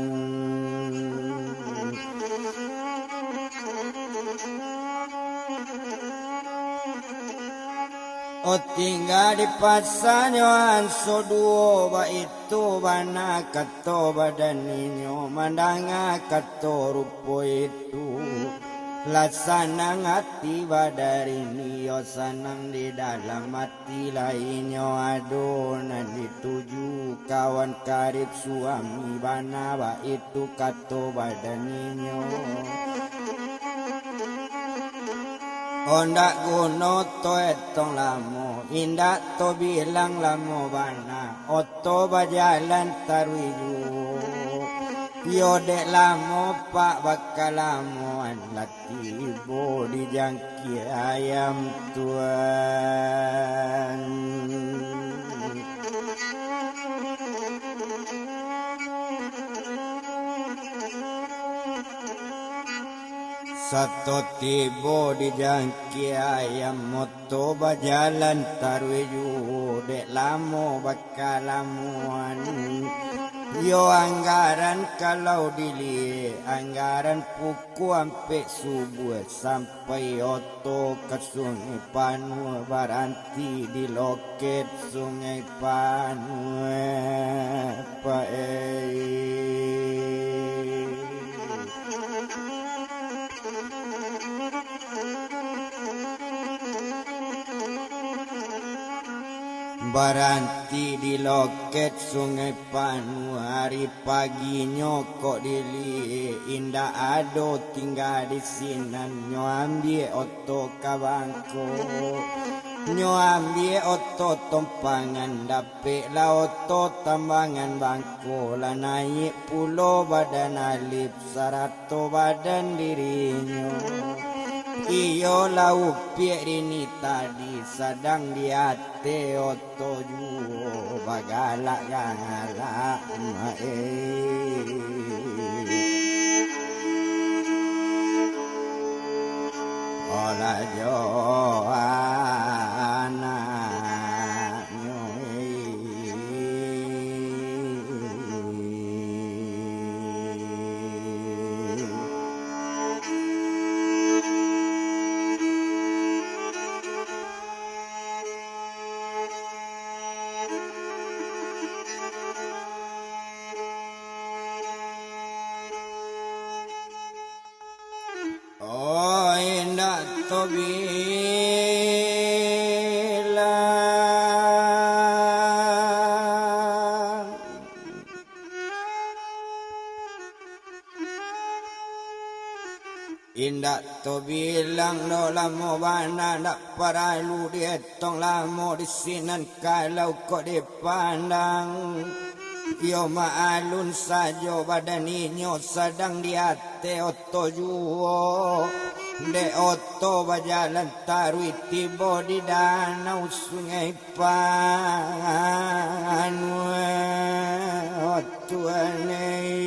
O tinggal di pasanyo anso duo ba itu bana kato badan ninyo mandanga kato rupo itu lasanang hati badari niyo sanang di dalam hati lainyo adonan dituju kawan karib suami bana ba itu kato badan ninyo. Ondak guno to etong lamo, indak to bilang lamo bana, oto bajalan taruyu. Yo dek lamo pak bakal lamo laki ibu dijangki ayam tuan. Satu tibo di jangki ayam moto bajalan tarweju dek lamo bakal lamuan. Yo anggaran kalau dili anggaran puku ampe subuh sampai oto ke sungai Panua baranti di loket sungai Panua Baranti di loket sungai Panua hari pagi nyokok dili indah ado tinggal di sinan nyo ambil oto kabangko nyo ambil oto tompangan dapik la oto tambangan bangko la naik pulau badan alip sarato badan dirinya. Iyo lau piek ini tadi sedang di hati oto juo bagalak galak mae. Ola jo anaknya oh indah to bilang indah to bilang no lamo bana ndak paralu dietong lamo di sinan kalau kok dipandang. Yo maalun sajo badaninyo sedang di hati oto juo de oto bajalan tarui tibo di danau sungai Panua oto aneh.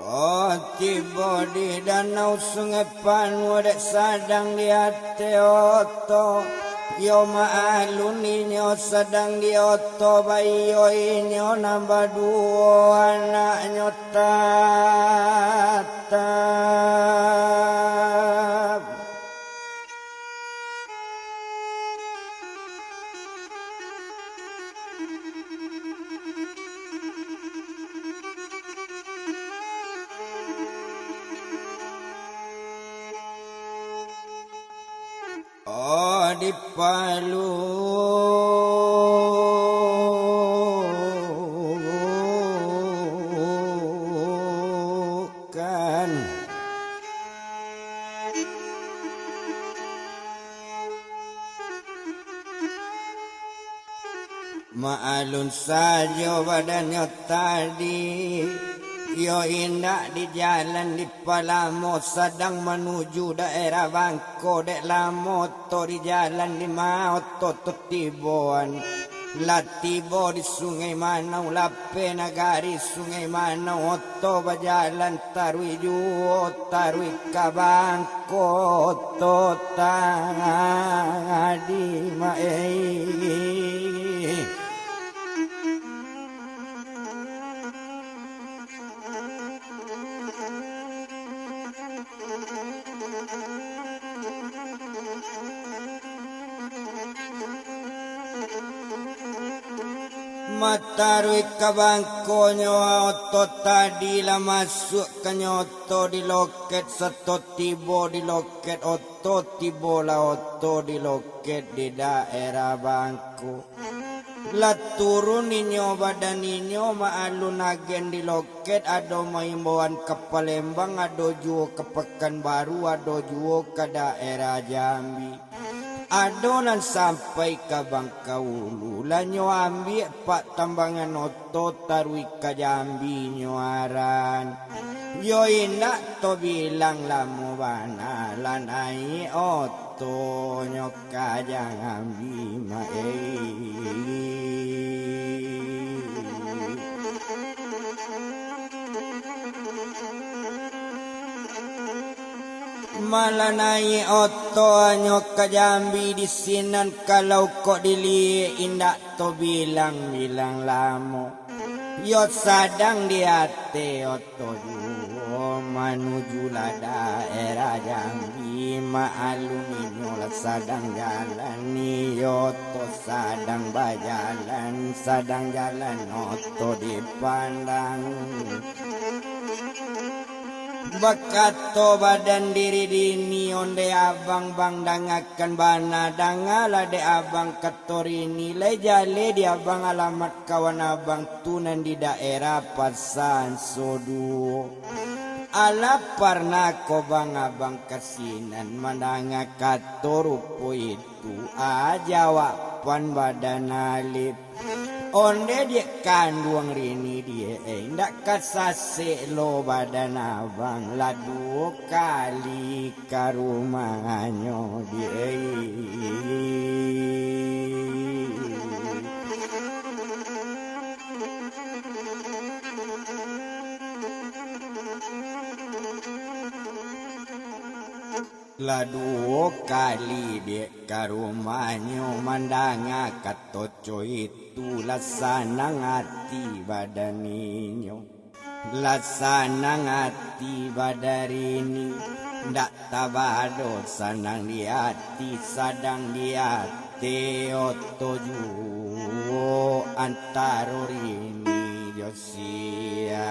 Oh tiba di danau sungai Panua dek sedang di hati oto. Yo maalun inyo sedang di oto bayo inyo nambah dua anaknya tatap. Oh di Palu kan maalun saja badannya tadi. Yo indah di jalan di Palamo sedang menuju daerah Bangko dek lamo to di jalan di Maoto to tiboan la tibo di sungai Manau lape nagari sungai Manau oto bajalan tarui juo tarui kabangko to tadi mae. Matarui kabangko nyoto tadi lah masuk ke nyoto di loket satu tibo di loket oto tibo lah oto di loket di daerah Bangko. Lah turun inyo badan inyo maalun agen di loket ado maimbauan ke Palembang ado juo ke Pekanbaru ado juo ke daerah Jambi. Adonan sampai ka Bangkaulu lanyo ambil pak tambangan oto tarui ka Jambi nyoaran. Yo indak to bilang lamu bana lanai oto nyoka jangan bima Malanai oto nyok ka Jambi di sinan kalau kok dili indak to bilang lamo. Yo sadang di ate oto juo menuju la daerah Jambi maalumi nyola sadang jalan ni oto sadang jalan oto dipandang. Bakato badan diri dini onde abang bang dangakan bana dangala de abang katorini lejale di abang alamat kawan abang tunan di daerah Pasan Sodu. Ala parna ko bang abang kasinan mandanga katorupo itu ajawapan badan alip. Onde dia kandung rini dia ndak kasase lo badan abang la 2 kali ke rumahnya dia. La 2 kali dia ke rumahnya mandanga katoco itu lasana ngati badaninyo. Lasana ngati badarini ndak tabado sanang di hati sadang di hati oto juo antaro rini Josia.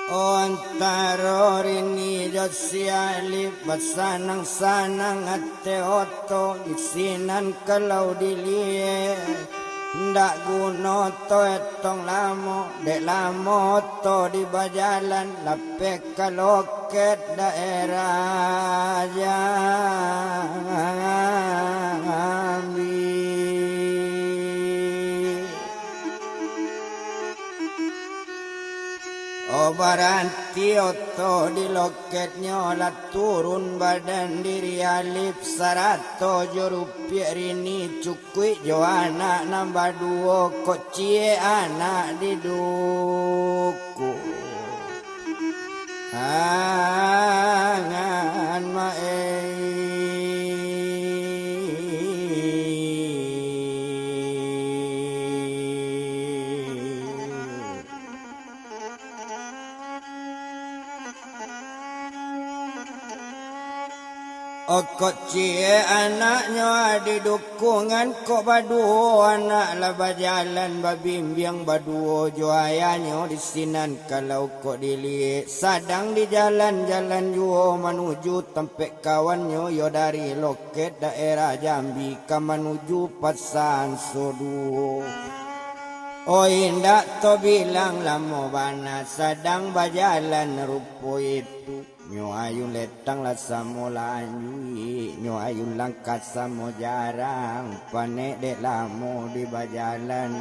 Ontaro rini josiali basanang-sanang ate oto isinan kalau dilie ndak guno to etong lamo dek lamo to di bajalan lapek kaloket daerah Jambi. Baranti oto di loketnya la turun badan diri alip 100 rupiah rini cukui jo anak nambah 2 kocie anak di duku angan mae. Kok cie anaknya di dukungan kok baduo anak lah bajalan babimbiang baduo jo ayahnya di sinan kalau kok dilihat sadang di jalan-jalan juo menuju tempat kawannya yo dari loket daerah Jambi ke menuju Pasan Sodu. Oh indak to bilang lamo bana sadang bajalan rupo itu. Nyo ayun letang la samo lanjui nyo ayun langkat samo jarang panek dek lamo di bajalan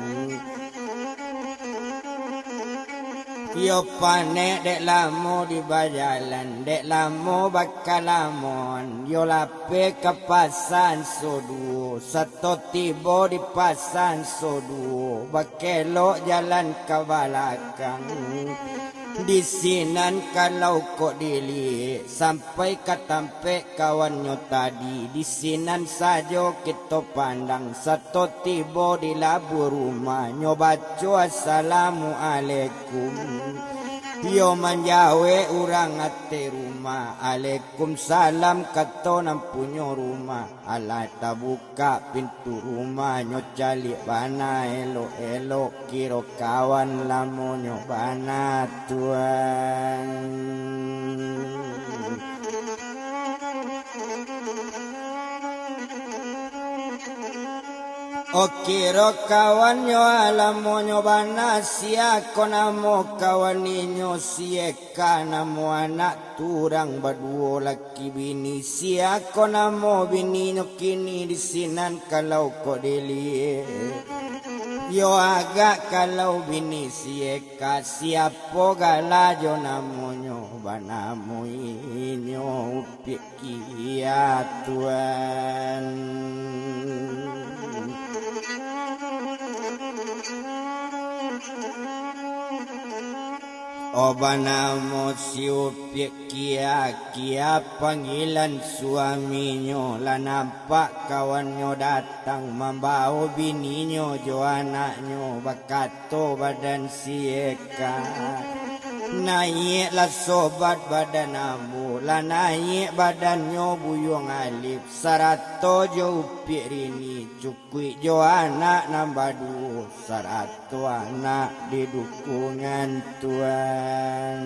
Yo pane dek lamo di bajalan, dek lamo bakal lamon. Yo lape ke pasan sodu, satu tibo di pasan sodu. Bakelok jalan ke belakang. Di sinan kalau kok dili sampai katampe kawannya tadi. Di sinan saja kita pandang satu tiba di labu rumah nyoba assalamualaikum. Yo manjawe urang ate rumah. Alaikumsalam kata nampunyo rumah. Alah tak buka pintu rumah nyo cali bana elok-elok kira kawan lamonyo bana tuan. Okiro kawan yo alamo nyo bana siako namo kawan ninyo sieka namo anak turang baduo laki bini siako namo bini nyo kini di sinan kalau kok dili. Yo agak kalau bini sieka siapo galajo namo nyo bana mo inyo upik kia tuan. Obana mo siupik kia panggilan suaminyo. Lah nampak kawannya datang membawa bininyo jo anaknya. Bakato badan sieka. Naiklah sobat badan amu. Lah naik badannya buyung alif. Sarato jo upik rini. Cukui jo anak nambah dua. Sarato anak di dukungan Tuhan.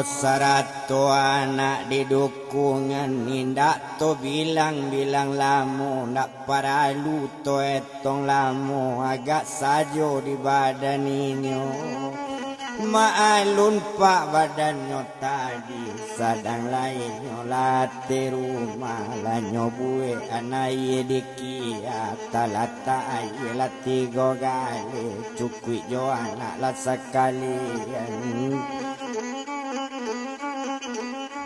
Sarato anak di dukungan nindak to bilang-bilang lamu. Ndak paralu to etong lamu agak sajo di badan inyo. Maalun pak badannya tadi sadang lainnya late rumah lanyo bue anai dikia talata aye lati gogale cukui jo anak lah sekalian.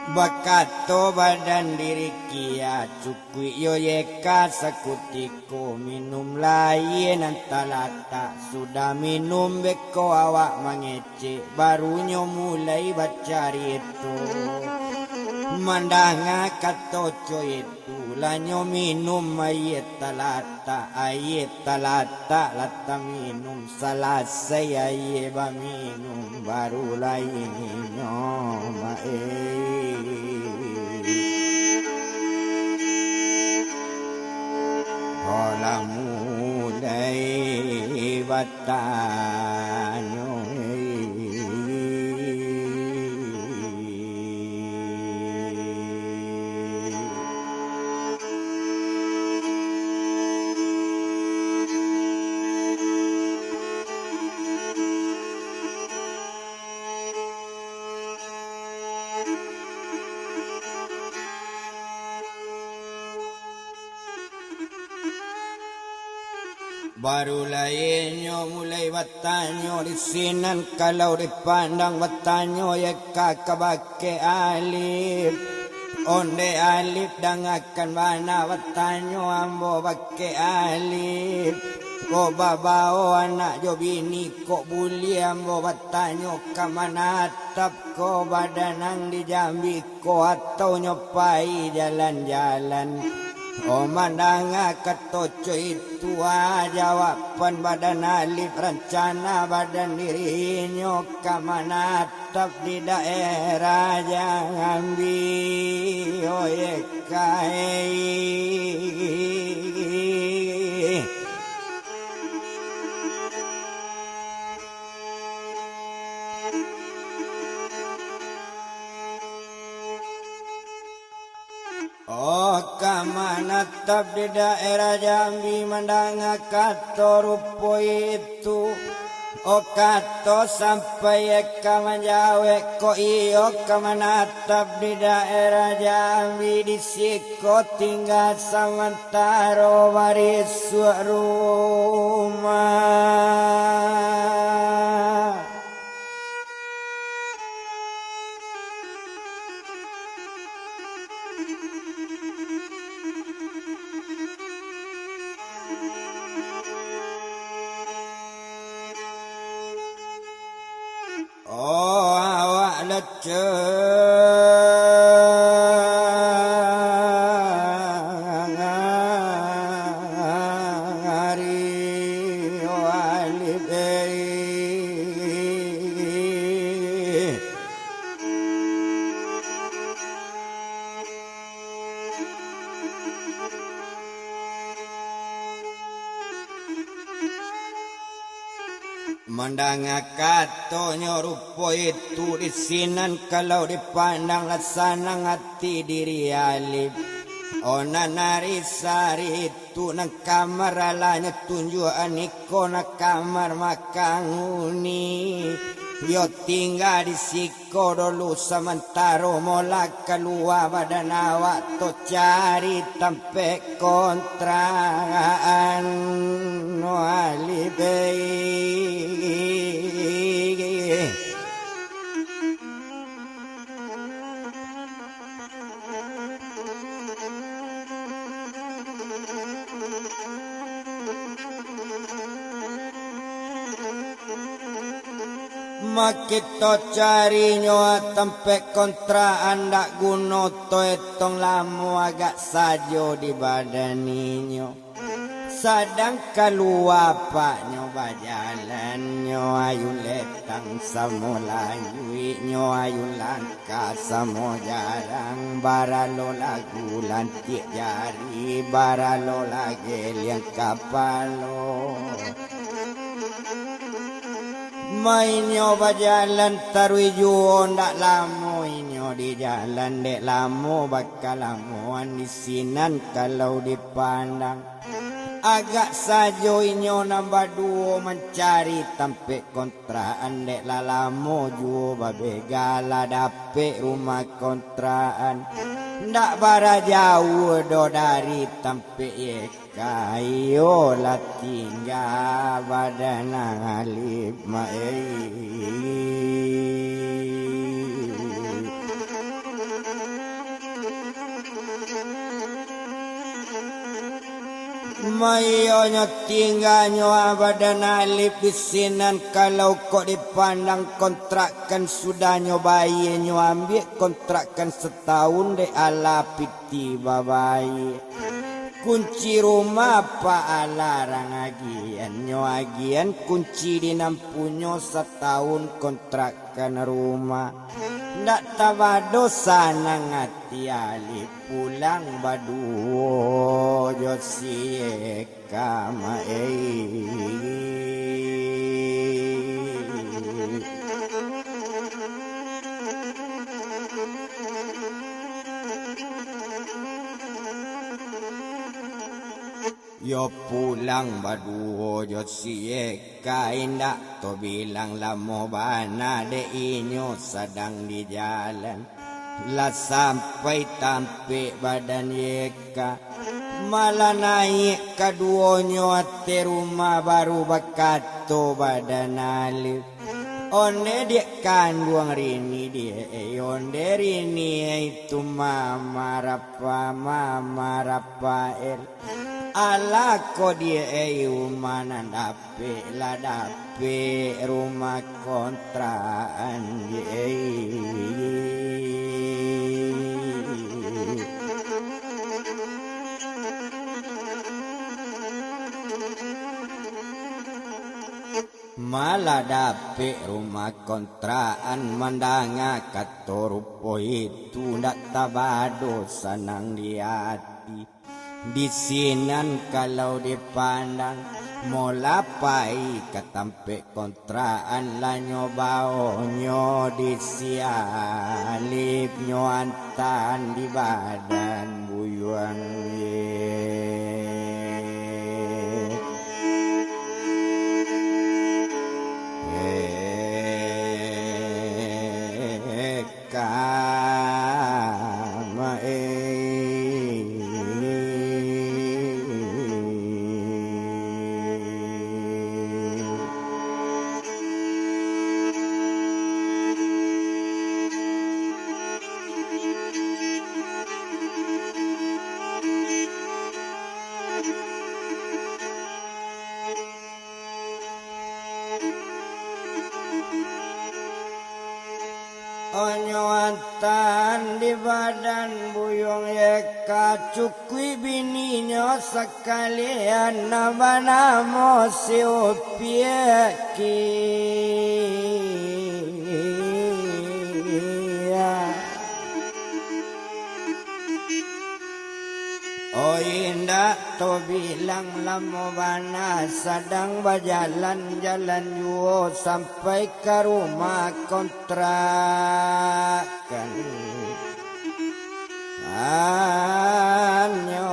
Bakato badan diri kia cukui yo yeka sakutiko minum lain antalata sudah minum beko awak mangece barunya mulai bacari itu mandanga katoco itu lanyo minum ayat talata lata minum selesai ayat ba minum baru lainnya Olah mulai batanyo baru lainnya mulai batanyo di sinan kalau dipandang batanyo ya kakak bake alif onde alif dangakan mana batanyo ambo bake alif ko babao anak jo bini kok buli ambo batanyo kamana atap ko badanang di Jambi ko atau nyopai jalan-jalan. Oh mandanga katoco itu jawaban badan alif rencana badan dirinya kamana atap di daerah Jambi oh yekai. Oh kamana tap di daerah Jambi mandanga kato rupo itu. O kato sampai eka menjawe ko iyo kemenatap di daerah Jambi di siko tinggal sementara waris rumah. Oh awak lecari walidai. Mandanga katonyo rupo itu disinan kalau dipandang laksana hati diri alif. Ona nari sari itu nang kamar alanya tunjuan iko na kamar makanguni. Yo tinggal di siko dulu sementara mola keluar badan awak to cari tempe kontraan no alibei. Makito cari nyoa tempe kontra andak guno to etong lamu agak sajo di badaninyo. Sadang keluar pak nyoba jalan nyo ayu letang samo layu nyo ayu langkah samo jarang baralo lagu lantik jari baralo lagi liang kapalo. Mainyo bajalan tarui juo ndak lamo inyo di jalan dek lamo bakal lamuan di sinan kalau dipandang agak sajo inyo nambah duo mencari tempe kontraan dek lalamo juo babegala dapet rumah kontraan ndak bara jauh do dari tempe kayo la tinggal badan alif mai. Mayonya tinggalnya badan alif di sinan kalau kok dipandang kontrakkan sudahnya bayi nyo ambil kontrakkan setahun de ala piti babai. Kunci rumah apa alarang agian agian kunci di nampunyo setahun kontrakkan rumah. Ndak tabado sana ngati ali pulang baduo josie kamae. Yo pulang baduo yo siye kaindak to bilang lamo bana de inyo sedang di jalan la sampai tampe badan yeka malah naik keduonyo ate rumah baru bakato badan alif. Onde dia kandung rini dia onde rini itu mama rapael ala ko dia mana dape la dape rumah kontraan dia. Malah dapet rumah kontraan mandanga katorupo itu ndak tabado senang di hati. Di sinan kalau dipandang mola pai ketampe kontraan la nyobao nyo di sialip nyo antan di badan buyuan ye. di badan buyong Eka cukui bininya sekalian nama mo si Upieki. Oh indah to bilang lamo bana sedang berjalan-jalan yuo sampai ke rumah kontrakan. Anyo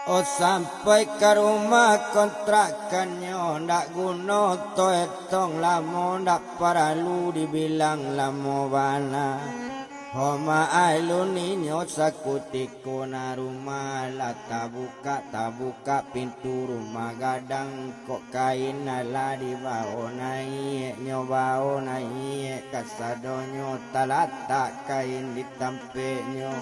Oh sampai ke rumah kontrakannya ndak guna to etong lamo ndak paralu dibilang lamo bana. Homa aluninya sakutiko na rumah la tabuka pintu rumah gadang kok kain ala di bawah naik nyobao naik kasadonyo talata kain di tampeknya.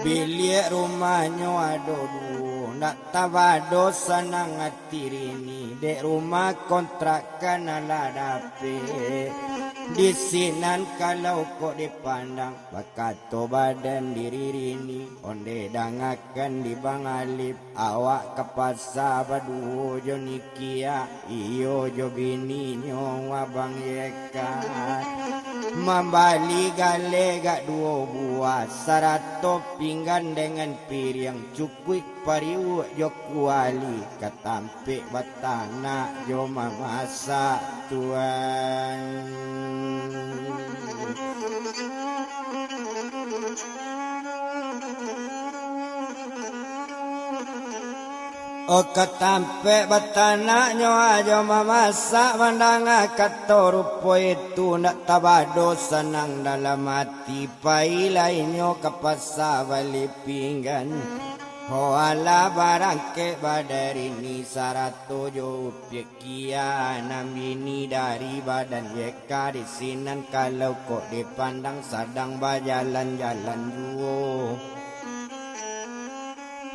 Bilik rumahnya aduh nak tabado senang hati rini dek rumah kontrakan ala dapet di sinan kalau kok dipandang bakato badan diri rini onde dangakan di Bang Alip awak ke pasar badu jo nikia iyo jo bini nyawa Bang Yeka membali gale gak dua buah sarato pinggan dengan piring cukui pariu jo kuali katampik batana jo mamasak tuan. O ketampe batanaknya aja memasak mandang kata rupo itu nak tabado senang dalam hati pai lainnya ke pasar balik pinggan. Oh ala barang ke badar ini sarato jo pekia namini dari badan Yeka di sinan kalau kok dipandang sedang berjalan-jalan juo.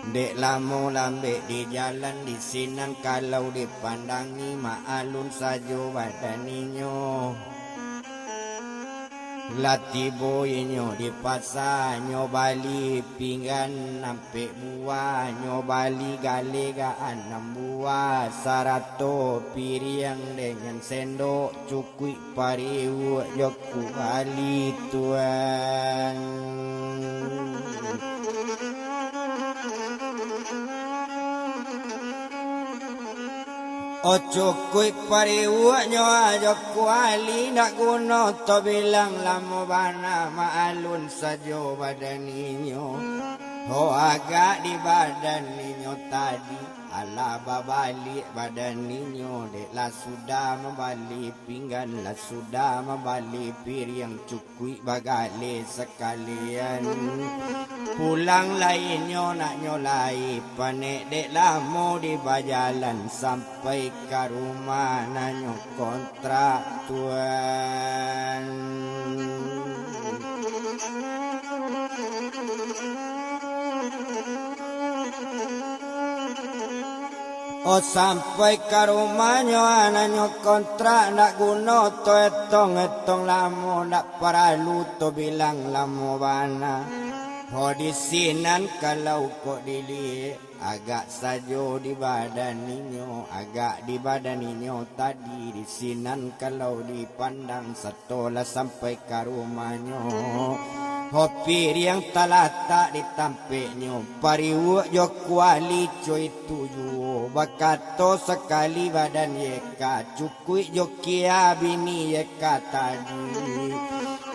Dek lamo lambe di jalan di sinan kalau dipandangi maalun sajo badaninyo. Latibo inyo di pasar nyobali pinggan nampe buah nyobali galegaan 6 buah sarato piring dengan sendok cukui pariu joku bali tuan. O cukui pariwaknya aja kuali nak guna to bilang lamo bana maalun sajo badaninyo. Oh agak di badaninyo tadi ala babalik badaninyo dek lah sudah membalik pinggan lah sudah membalik piring cukui bagale sekalian. Pulang lainnya nak nyolai panek dek lamo di bajalan sampai ke rumah nanyo kontrak tuan. Oh sampai ke rumahnya nanyo kontrak nak guna to etong lamo nak paralu to bilang lamo bana. Oh di sinan kalau kok dilihat agak sajo di badaninyo agak di badaninyo tadi di sinan kalau dipandang setolah sampai ke rumahnya. Hopi yang talata di tampeknya pariu jo kuali coy tuju bakato sekali badan Yeka cukui jo kia bini Yeka tadi.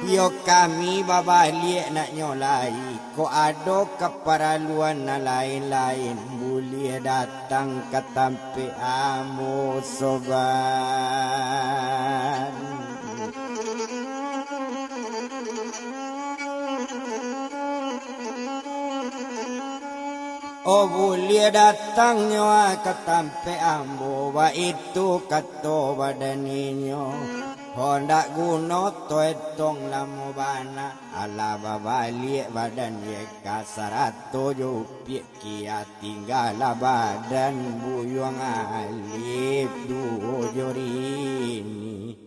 Yo kami babalik nak nyolai ko ado keparaluan na lain-lain boleh datang ke tampe amu sobat. Oh boleh datang nyawa ke tampe ambo wa itu kato badaninyo. Honda guno toy tong lamo bana ala babalik badan ye kasarato yo pie kia tinggal badan buyuang alif duo jorini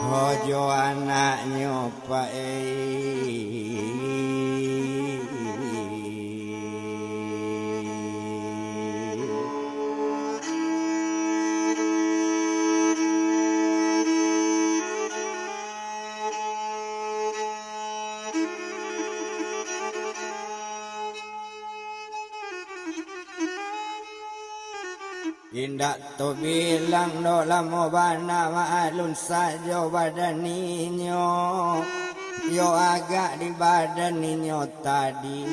Hojo anaknya pak Indak to bilang do lamo bana maalun sajo badaninyo Yo agak di badaninyo tadi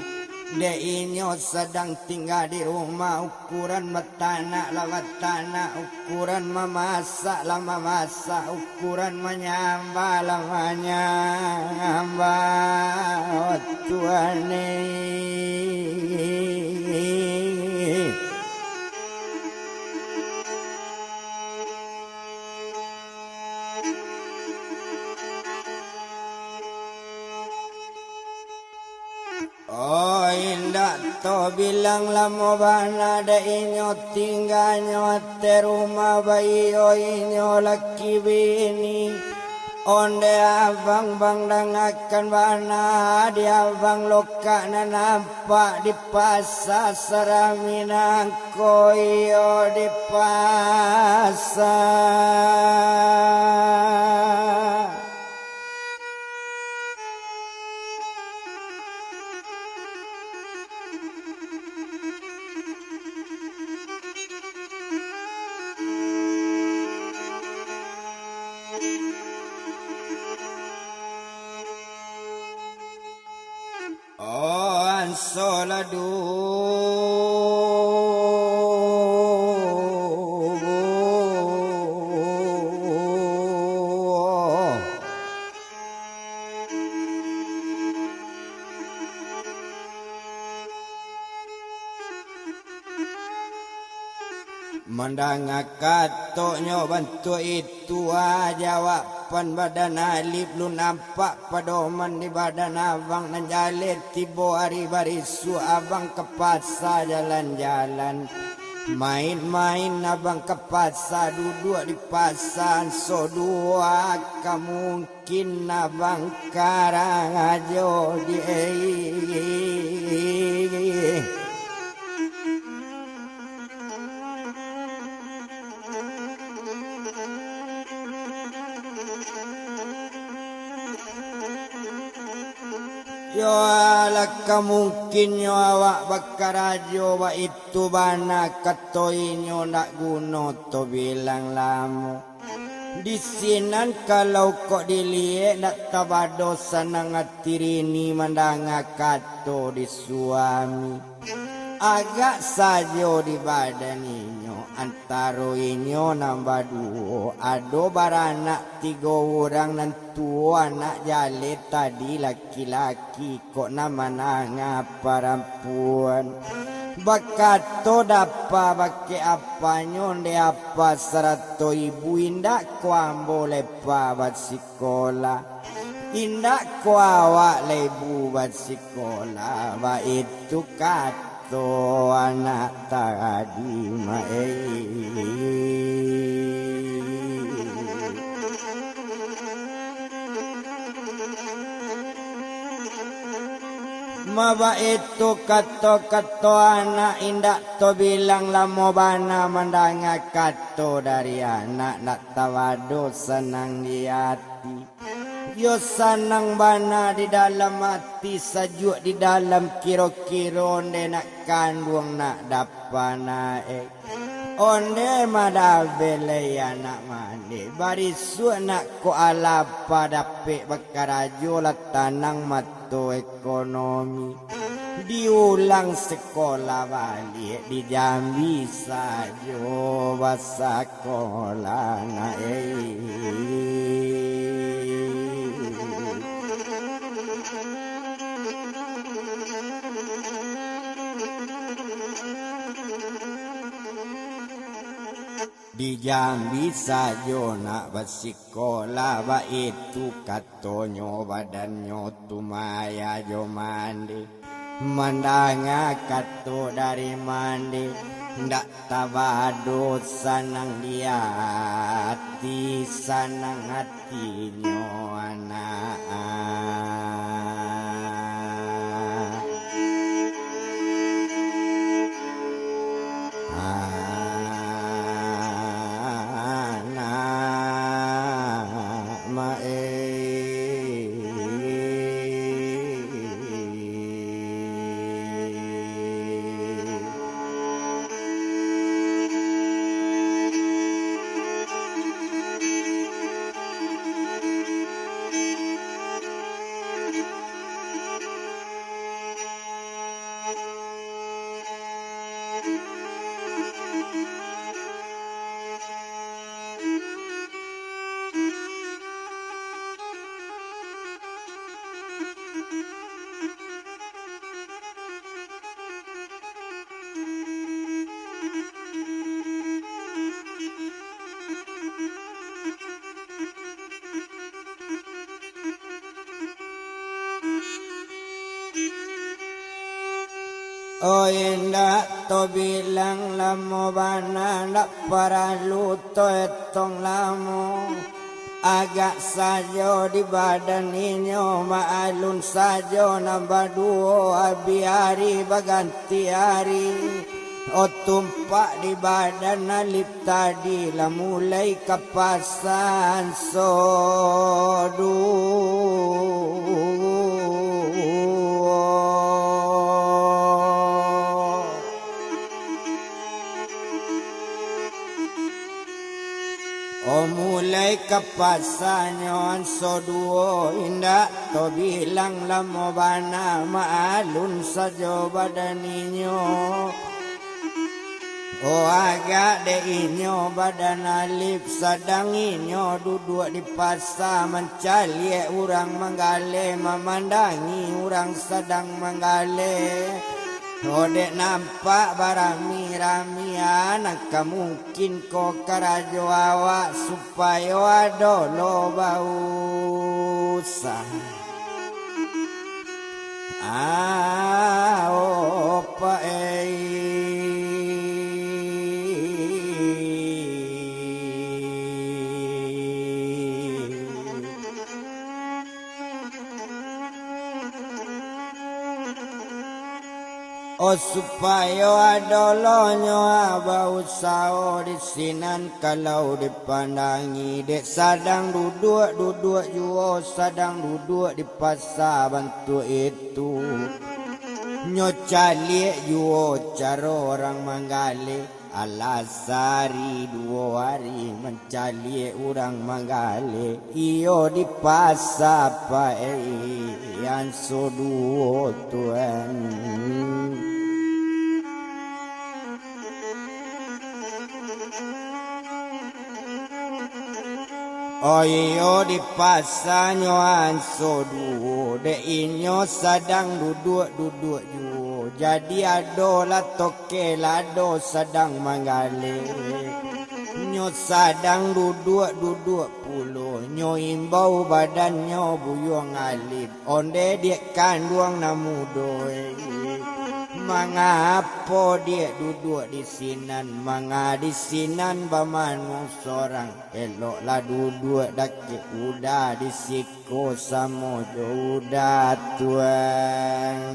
Deinyo sedang tinggal di rumah ukuran metana lawat tanah ukuran memasak lah memasak ukuran menyamba lah menyamba oh Tuhan Oh indak to bilang lamo bana da inyo tinggalnya te rumah bayi o inyo laki bini onde abang bang dangakan bana di abang loka na nampak di pasar Saraminang koyo di pasar Oh ansoladu Mandanga katoknya bantu itu jawaban badan alif lu nampak padoman di badan abang nan jalan tibo hari barisu abang ke pasar jalan-jalan main-main abang ke pasar duduk di pasar so dua mungkin abang karang ajo di Yo alaka mungkin yo awak bakar ajo wa itu bana katoinyo nak guno to bilang lamu di sinan kalau kok dilihat nak tabado sanang atirini mandanga kato di suami agak sajo di badaninyo antaro inyo nambah duo ado baranak 3 orang nan tua anak jale tadi laki-laki kok nama nanga perempuan bakato dapa bake apa nyonde apa 100 ibu indak kuam boleh pabat sekolah indak kuawak lebu bat sekolah ba itu kata to anak tadi Maba itu kato anak indak to bilang lamo bana mandanga kato dari anak nak tawado senang di hati Yo sanang bana di dalam hati sajuk di dalam kiro-kiro onde nak kandung nak dapana onde madabele ya nak mandi barisu nak ko alapa dape bakarajo la tanang mato ekonomi diulang sekolah balik di Jambi sajo basa sekolah na di Jambi sajo nak bersikola ba itu katonyo badanyo tumaya jo mandi mandanga kato dari mandi ndak tabado sanang dia hati sanang hatinyo anak oh indah to bilang lamo bana ndak para luto etong lamo agak sajo di badan inyo maalun sajo nambah duo abiari baganti hari o tumpak di badan alip tadi lah mulai kapasan sodu mulai kapasanyon so duo indah to bilang lamo bana maalun sajo badan inyo o agak de inyo badan alip sadang inyo duduk di pasar mencari urang menggale memandangi urang sedang menggale Odek nampak barami-rami anak mungkin ko karajo awak supaya ada lo bau sah. Opa oh supaya ada lonyo abau sao di sinan kalau dipandangi dek sadang duduk juo sadang duduk di pasar bantu itu nyocali juo caro orang manggali alasari 2 hari mencali orang manggali iyo di pasar pae yang so duo tuan oh iyo di pasanyo anso duo de inyo sadang duduk juo jadi ado la toke lado sadang manggale nyo sadang duduk pulo nyo imbau badannya buyong alip onde dia kanduang namudoy Mangapo dia duduk di sinan Manga di sinan bamanu sorang Elok lah duduk daki udah di siko samojo udah tuan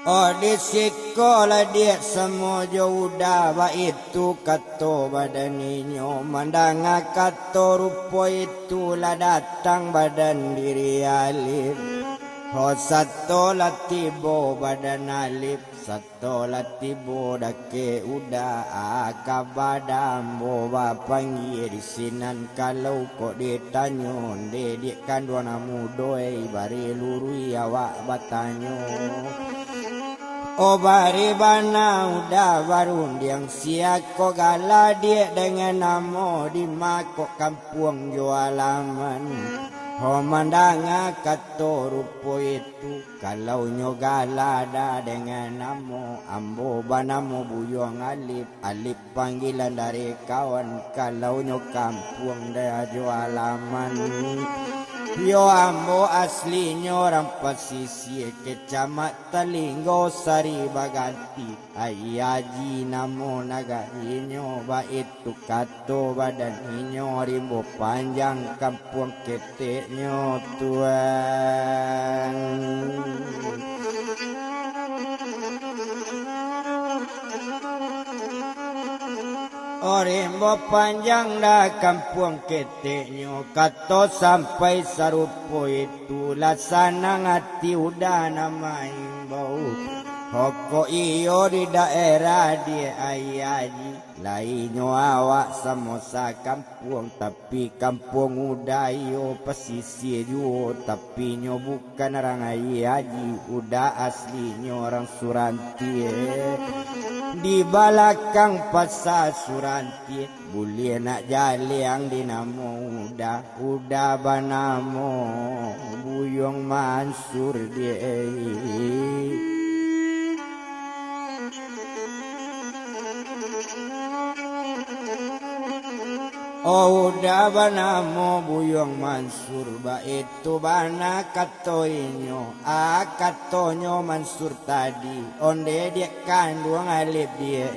Oh di sekolah dia semua udah ba itu kato badan inyo mandanga kato rupo itu lah datang badan diri alif oh satu latibo badan alif satu latibo dake udah akabadan boba panggil di sinan kalau kok ditanyo dedek kan dua namu doi bari lurui awak batanyo oh bari bana udah barun yang siako gala dia dengan namo di mako kampung jualaman Homandanga kato rupo itu kalau nyo galada dengan namo ambo banamo buyong alip alip panggilan dari kawan kalau nyo kampung daya jualaman yo ambo aslinya orang pesisir kecamatan Linggo Sari Baganti ayaji namo nagarinyo ba itu kato badan inyo rimbo panjang kampung keteknya Tuhan Orimbo panjang dah kampung keteknya kato sampai sarupo itu lasana ngati udah nama imbau Hoko iyo di daerah di ayaji lainyo awak samosa kampung tapi kampung udayo pesisir yo tapi nyo bukan orang ayaji udah aslinya orang Suranti di belakang pasar Suranti boleh nak jalan di namo udah banamo Buyong Mansur dia Oh udah banamo Buyong Mansur ba itu bana katoinyo katonyo Mansur tadi onde dia kandung alip dia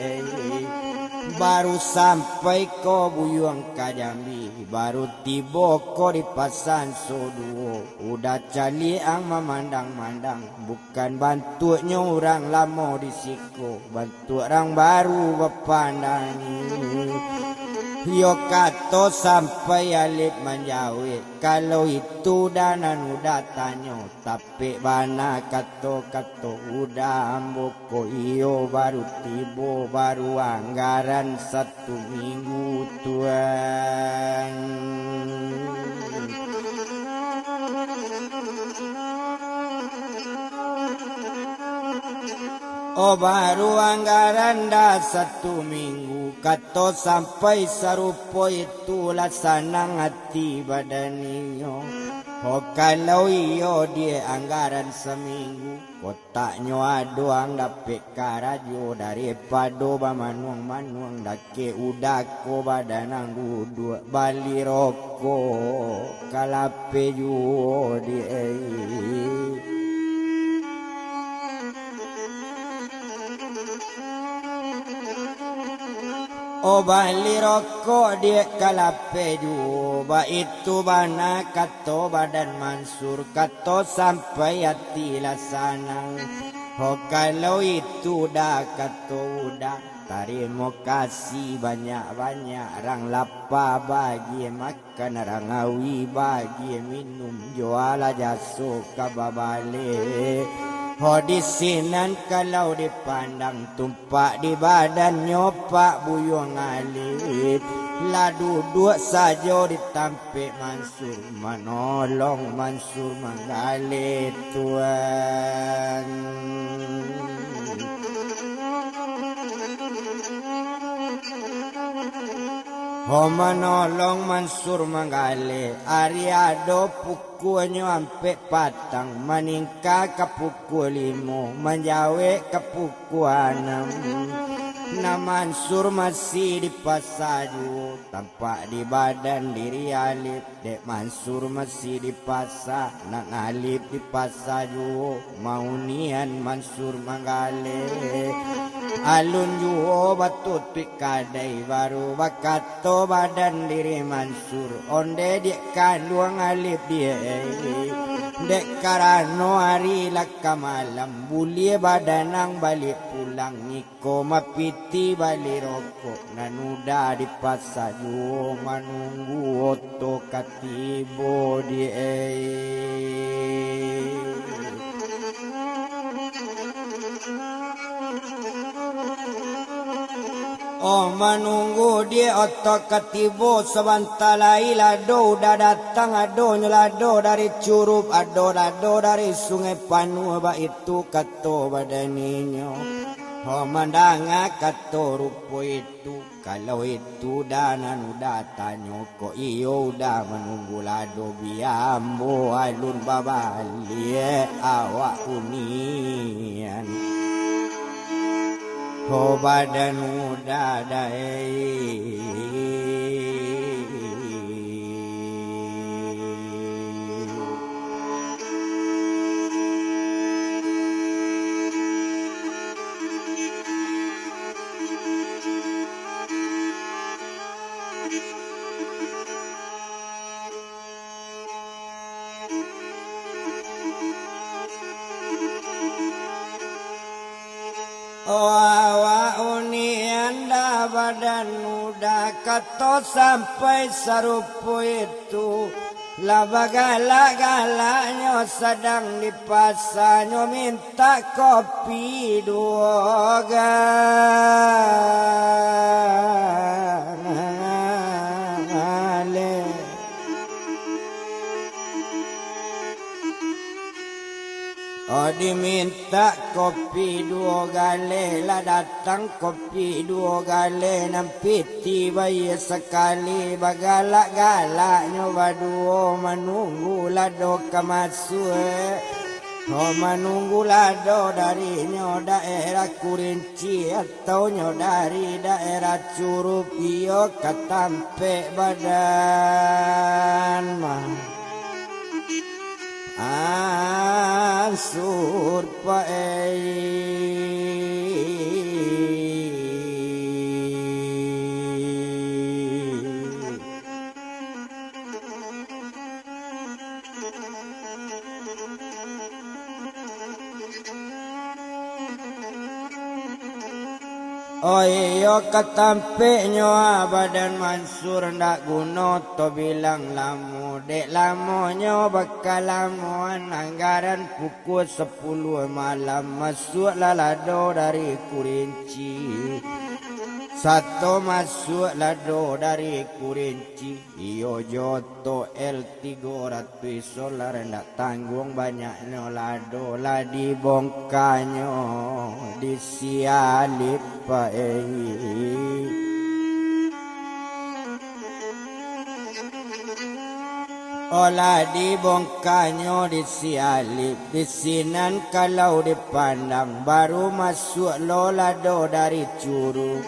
baru sampai ko Buyong Kajambi baru tiba ko di Pasan Soduo udah cali ang memandang-mandang bukan bantunya orang lama di siko bantu orang baru berpandangi yo kato sampai alip menjauh kalau itu danan udah tanyo tapi bana kato udah amboko iyo baru tibo baru anggaran 1 minggu Tuhan Oh baru anggaran dah 1 minggu kato sampai sarupo itu lasana ngati badaninyo Oh kalau iyo dia anggaran seminggu kotaknyo adoang dapet karajo daripada bamanuang dake udako badanang duduk bali rokok kalape juo dia Oh bali rokok dia kalape juba itu bana kato badan Mansur kato sampai hati lasana Oh kalau itu dah kato udah terima kasih banyak-banyak orang lapa bagi makan orang awi bagi minum jual jaso kababale Oh di sinan kalau dipandang tumpak di badannya Pak Buyong Alip lah duduk saja ditampik Mansur menolong Mansur menggali Tuhan Oh menolong Mansur menggali Ariado pukulnya sampai patang meningkat ke pukul 5 menjauh ke pukul 6 Nah Mansur masih di pasaju tampak di badan diri Alip Dek Mansur masih di pasar nak Alip di pasaju mau nian Mansur menggali Alun juo batut kadai baru bakato badan diri Mansur onde dia kandung Alip dia dek karano hari laka malam bulie badanang balik pulang niko mapiti balik rokok nanuda di pasaju manunggu oto katibo dia Oh menunggu dia otak ketibo sebantala ilado udah datang ado nyelado dari Curup ado dari Sungai Panu ba itu kato badaninyo Homandanga katorupo itu. Kalau itu danan udah tanyo ko iyo udah menunggu lado biambo alun babali awak unian. Ho badan udah dai. Awa unian dah badan udah kato sampai sarupo itu. Laba galak-galaknya sedang dipasanya minta kopi dua gale. Oh diminta kopi dua gale lah datang kopi dua gale nampiti bayi sekali bagalak-galaknya berdua menunggu lado kemasuk. Oh menunggu lado darinya daerah Kurinci atau dari daerah Curup iyo ketampe badan mah. Ansur pae Oh iyo ketampe nyo badan Mansur ndak guno to bilang lamu dek lamonyo bakal lamuan anggaran pukul 10 malam masuk lalado dari Kurinci. Satu masuk lado dari Kurinci iyo joto L300 solar ndak tanggung banyaknya lado lah dibongkanyo disialip pae. Olah dibongkanyo disialip disinan kalau dipandang baru masuk lo lado dari Curug.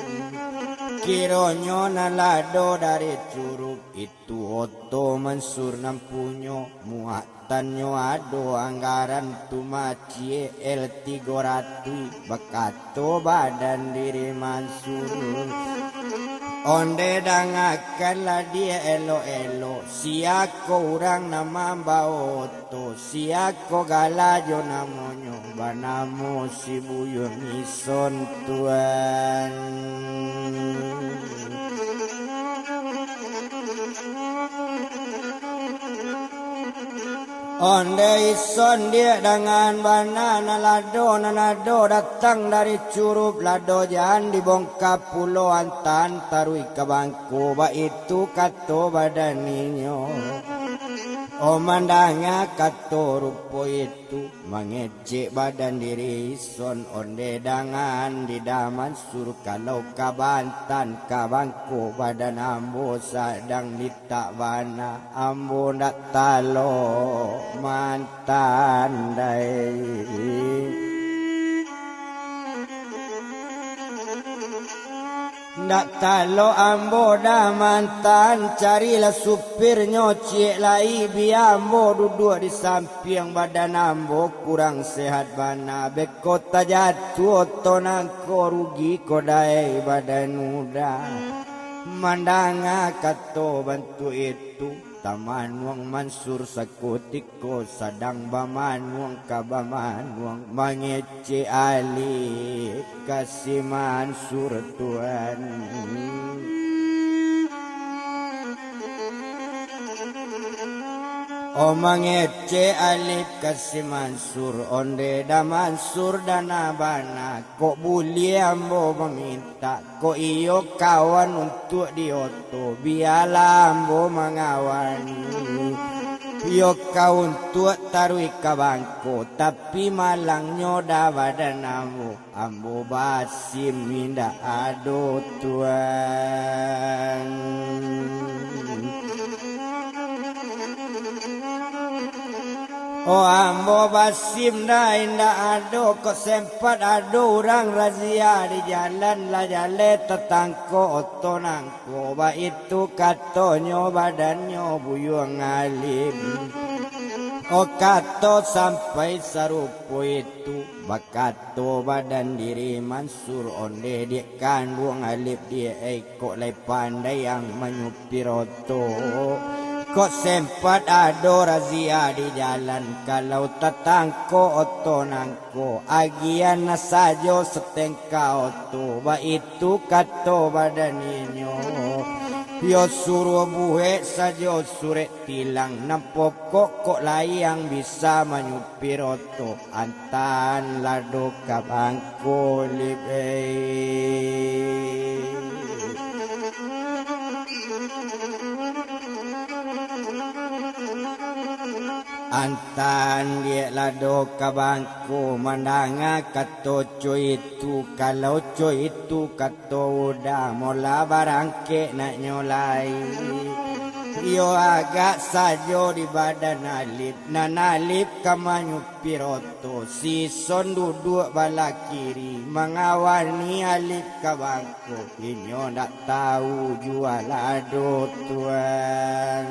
Kironyo na lado dari Curug itu oto Mansur nampunyo muatanyo ado anggaran tumacie L300 bakato badan diri Mansur. Onde dangakanlah dia elo-elo siako urang nama baoto siako galajo namonyo banamo si buyung ison tuan. Onde ison dia dengan banana nalado datang dari Curup lado jangan dibongkap pulauan tan tarui ke bangku ba itu kato badaninyo. Omandanga kato rupo itu mengecek badan diri ison onde dangan di daman sur kalau kabantan kabangku badan ambo sadang ditakbana ambo ndak talo mantan dai. Ndak talo ambo dah mantan carilah supir nyocik lai biar ambo duduk di samping badan ambo kurang sehat bana bekota jatuh tonangko rugi kodai badan muda mandanga kato bantu itu taman wang Mansur sakutiko sadang baman wang kabaman wang mangece ali kasih Mansur tuan. O mangece alif kasih Mansur onde da Mansur dana bana kok buli ambo meminta kok iyo kawan untuk dioto biarlah ambo mengawani. Yo kaun tua tarui kabangko tapi malang nyoda badan ambo ambo basim minda ado tuan. Oh ambo basim dah indah ado kok sempat ado orang razia di jalan lah jale tetangko otonangko ba itu katonyo badannya buyung alim. Oh kato sampai sarupo itu bakato badan diri Mansur onde dia kan buang alip dia kok lai pandai yang menyupiroto. Kok sempat ado razia di jalan kalau tetangko otonangko agian sajo setengka oto ba itu kato badaninyo yo suruh buhe sajo sure tilang nampokok kok layang bisa menyupir oto antan lado kabangko libei. Antan dia lado kabangku mandanga kato coy itu kalau coy itu kato udah mola barangke nak nyolai. Yo agak sajo di badan alip nanalip kamanyu piroto si son duduk bala kiri mengawani alip kabangku inyo nak tahu jual lado tuan.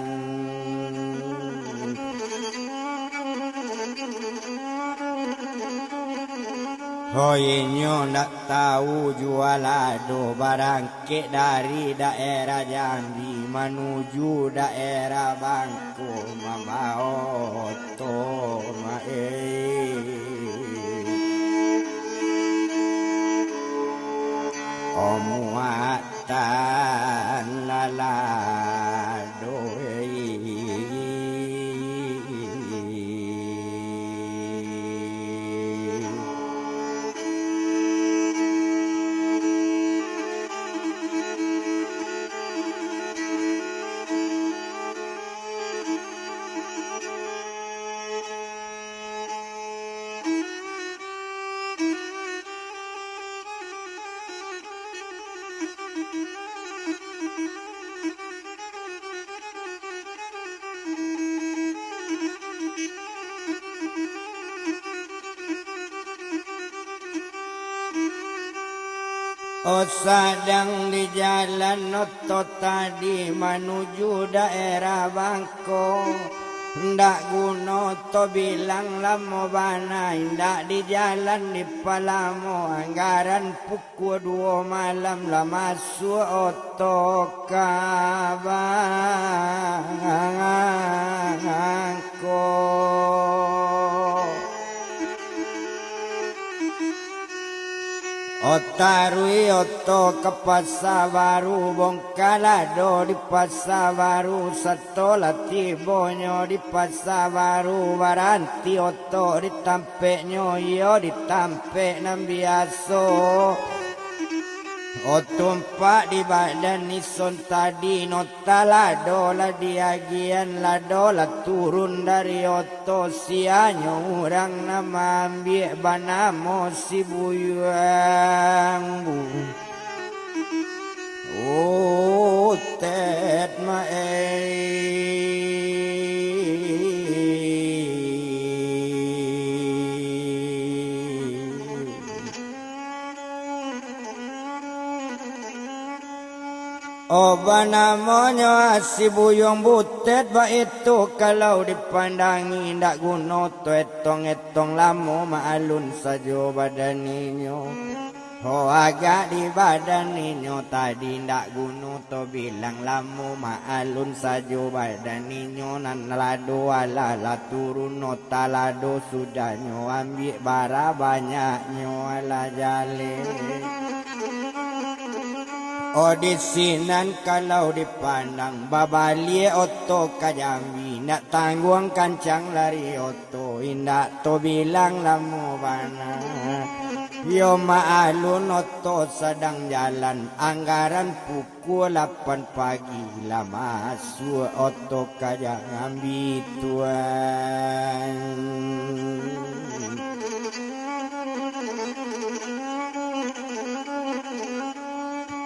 Hoinyo nak tahu jual ado barangke dari daerah Jambi menuju daerah Bangko Mamao Tomae. Omuatan lalado Oh sedang di jalan otot tadi menuju daerah Bangko. Ndak guno to bilang lamo bana ndak di jalan di Palamo anggaran pukul 2 malam lah masuk oto kabangko. Otarui oto ke pasar baru Bongkalado di pasar baru Satola tibonyo di pasar baru Waranti oto di tampeknyo yo di tampek nan biaso. Otumpak di badan nison tadi nota lado lah diagian lado lah turun dari oto sianyo orang nama ambil banamo si buyang bu. Oh tet Oba namanya si buyong butet ba itu kalau dipandangi ndak guno to etong lamo maalun sajo badaninyo. Ho agak di badaninyo tadi ndak guno to bilang lamo maalun sajo badaninyo nan lado ala turun nota lado sudahnya ambil bara banyaknya ala jale. Oh di sinan kalau dipandang babali oto kajambi nak tangguang kancang lari oto indak to bilang lamu bana. Yo maalun oto sedang jalan anggaran pukul 8 pagi lama su oto kajang ambil tuan.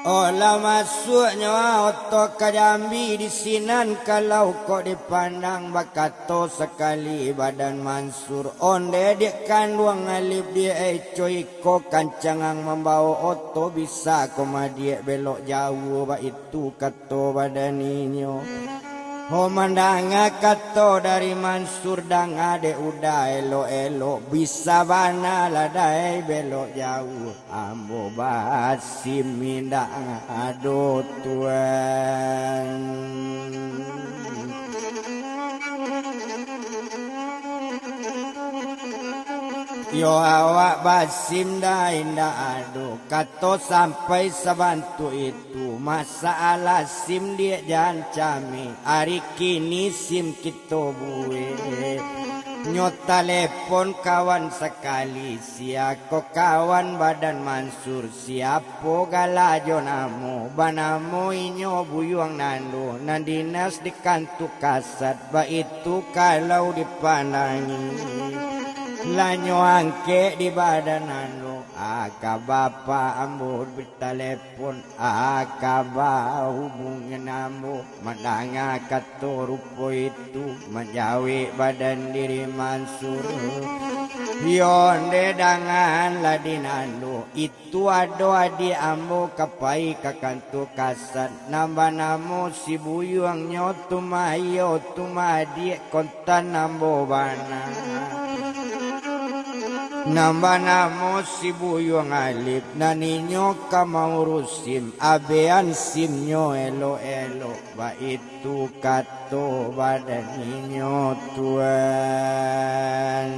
Olah masuknya oto Jambi di sinan kalau kok dipandang bakato sekali badan Mansur onde dek kandung alif dia coy ko kancangang membawa oto bisa koma dia belok jauh ba itu kato badan inyo. Homandanga kato dari Mansur dang ade udah elo bisa bana ladai belok jauh ambo basim mindang ado tuan. Yo awak basim dah indah ado kato sampai sebantu itu masalah sim dia jangan cami hari kini sim kita buwe nyot telepon kawan sekali siako kawan badan Mansur siapo galajo namo banamo inyo buyuang nando nandinas di kantu kasat ba itu kalau dipandangi lanyo angke di badan anu aka bapa ambo bertelepon aka ba hubungan ambo madanga kato rupo itu menjawi badan diri Mansur yonde dangan ladin anu itu ado adi ambo kapai kakantu kasat nambah namo si buyuang nyotu mayo tumadi kontan ambo bana nambah namo si buyuang alip na ninyo ka maurusim abean simnyo elo ba itu kato badan ninyo tuan.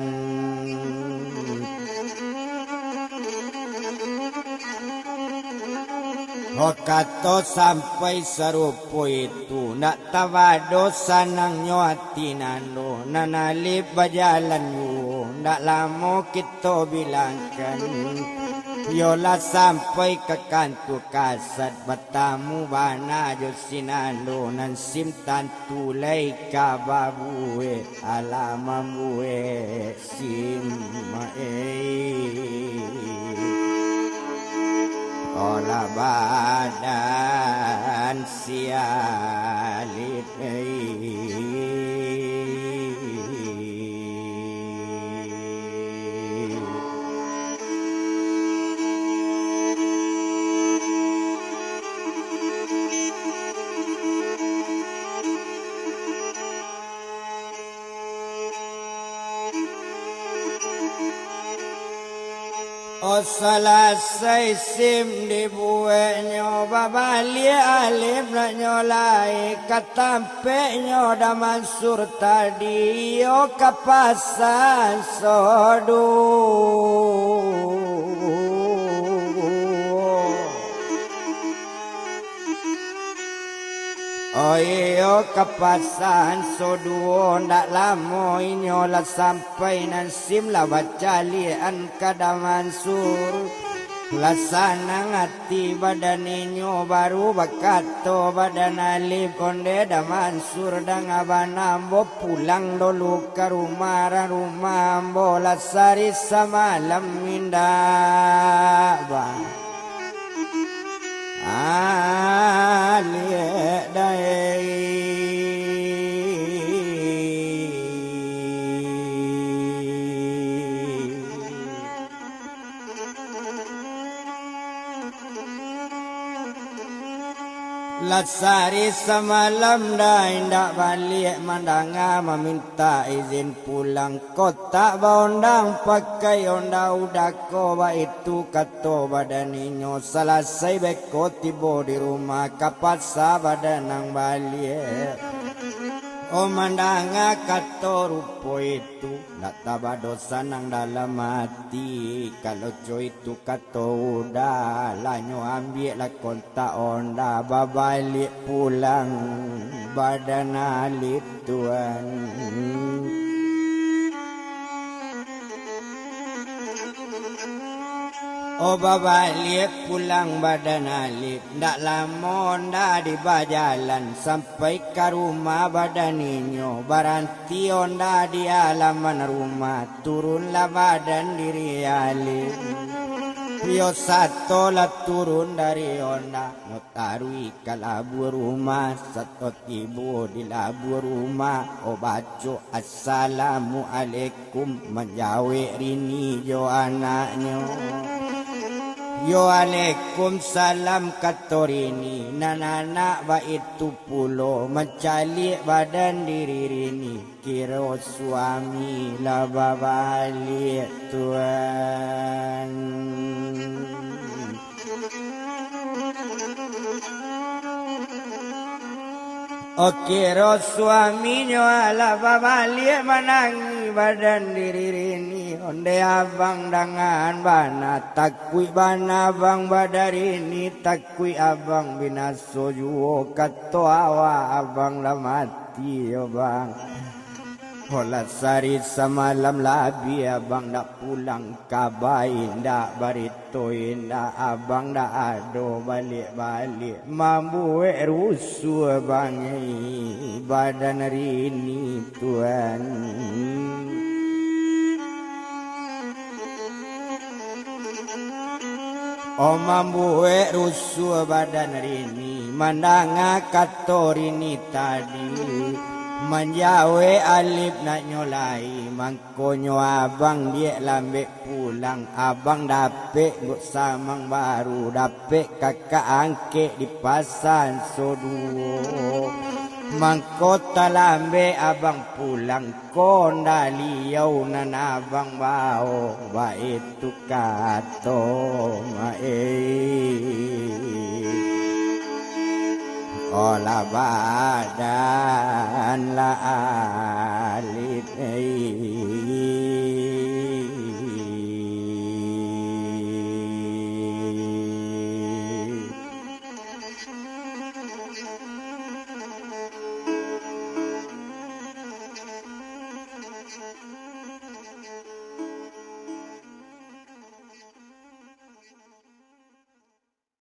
Kato sampai serupo itu nak tawado sanang nyo hati nano nanalip bajalan yo nak lamo kita bilangkan yola sampai ke kantu kasat batamu bana jo sinalo nan sim tantu lay kababue alamamue sim olah badan sialit O selesai sim dibuatnya babali alif nak nyolai katampe nyoda Mansur tadi o kapasan sodu. Oyo kapasan soduo ndak lamo inyola sampai nan sim lawat calian kada Mansur lasana ngati badan inyo baru bakato badan alif konde da Mansur dang abanambo pulang dulu ke rumah ambo lasari samalam minda ba alie dai lasari semalam dah indak balik mandanga meminta izin pulang kota baundang pakai onda udako ba itu kato badan inyo selesai beko tibo di rumah kapasa badan nang balik o mandanga kato rupo itu nak tabah dosa nang dalam hati kalau coy itu kato udah lanyo ambil lah kontak onda babalik pulang badan alif tuan. Oh balik pulang badan alip, ndak lama ndak di bajalan sampai ke rumah badan ninyo. Baranti onda di halaman rumah, turunlah badan diri alip. Pio satu lah turun dari onda, notarui ke labu rumah, satu tibu di labu rumah. Oh baco assalamualaikum, menjawab rini jo anaknya. Yo alaikum salam katorini, nanana ba itu pulo mencalik badan diri rini, kira suami lah balik tuan. Kira suaminya ala balik menangi badan diri rini, onde abang dengan bana takui bana abang badarini, takui abang binaso juo kato awa abang lah mati yo bang. Hola sari semalam labi abang dak pulang kabai ndak barito indah abang dak ado balik-balik mambu rusuh abang badan rini tuan. Oh mambu rusuh badan rini mandanga kato rini tadi. Menjawe alip nak nyolai mangkonyo abang dia lambek pulang abang dapet ngut samang baru dapet kakak angke di pasar soduo mangkota lambe abang pulang konda liau nan abang bau ba itu kato olah badan la alit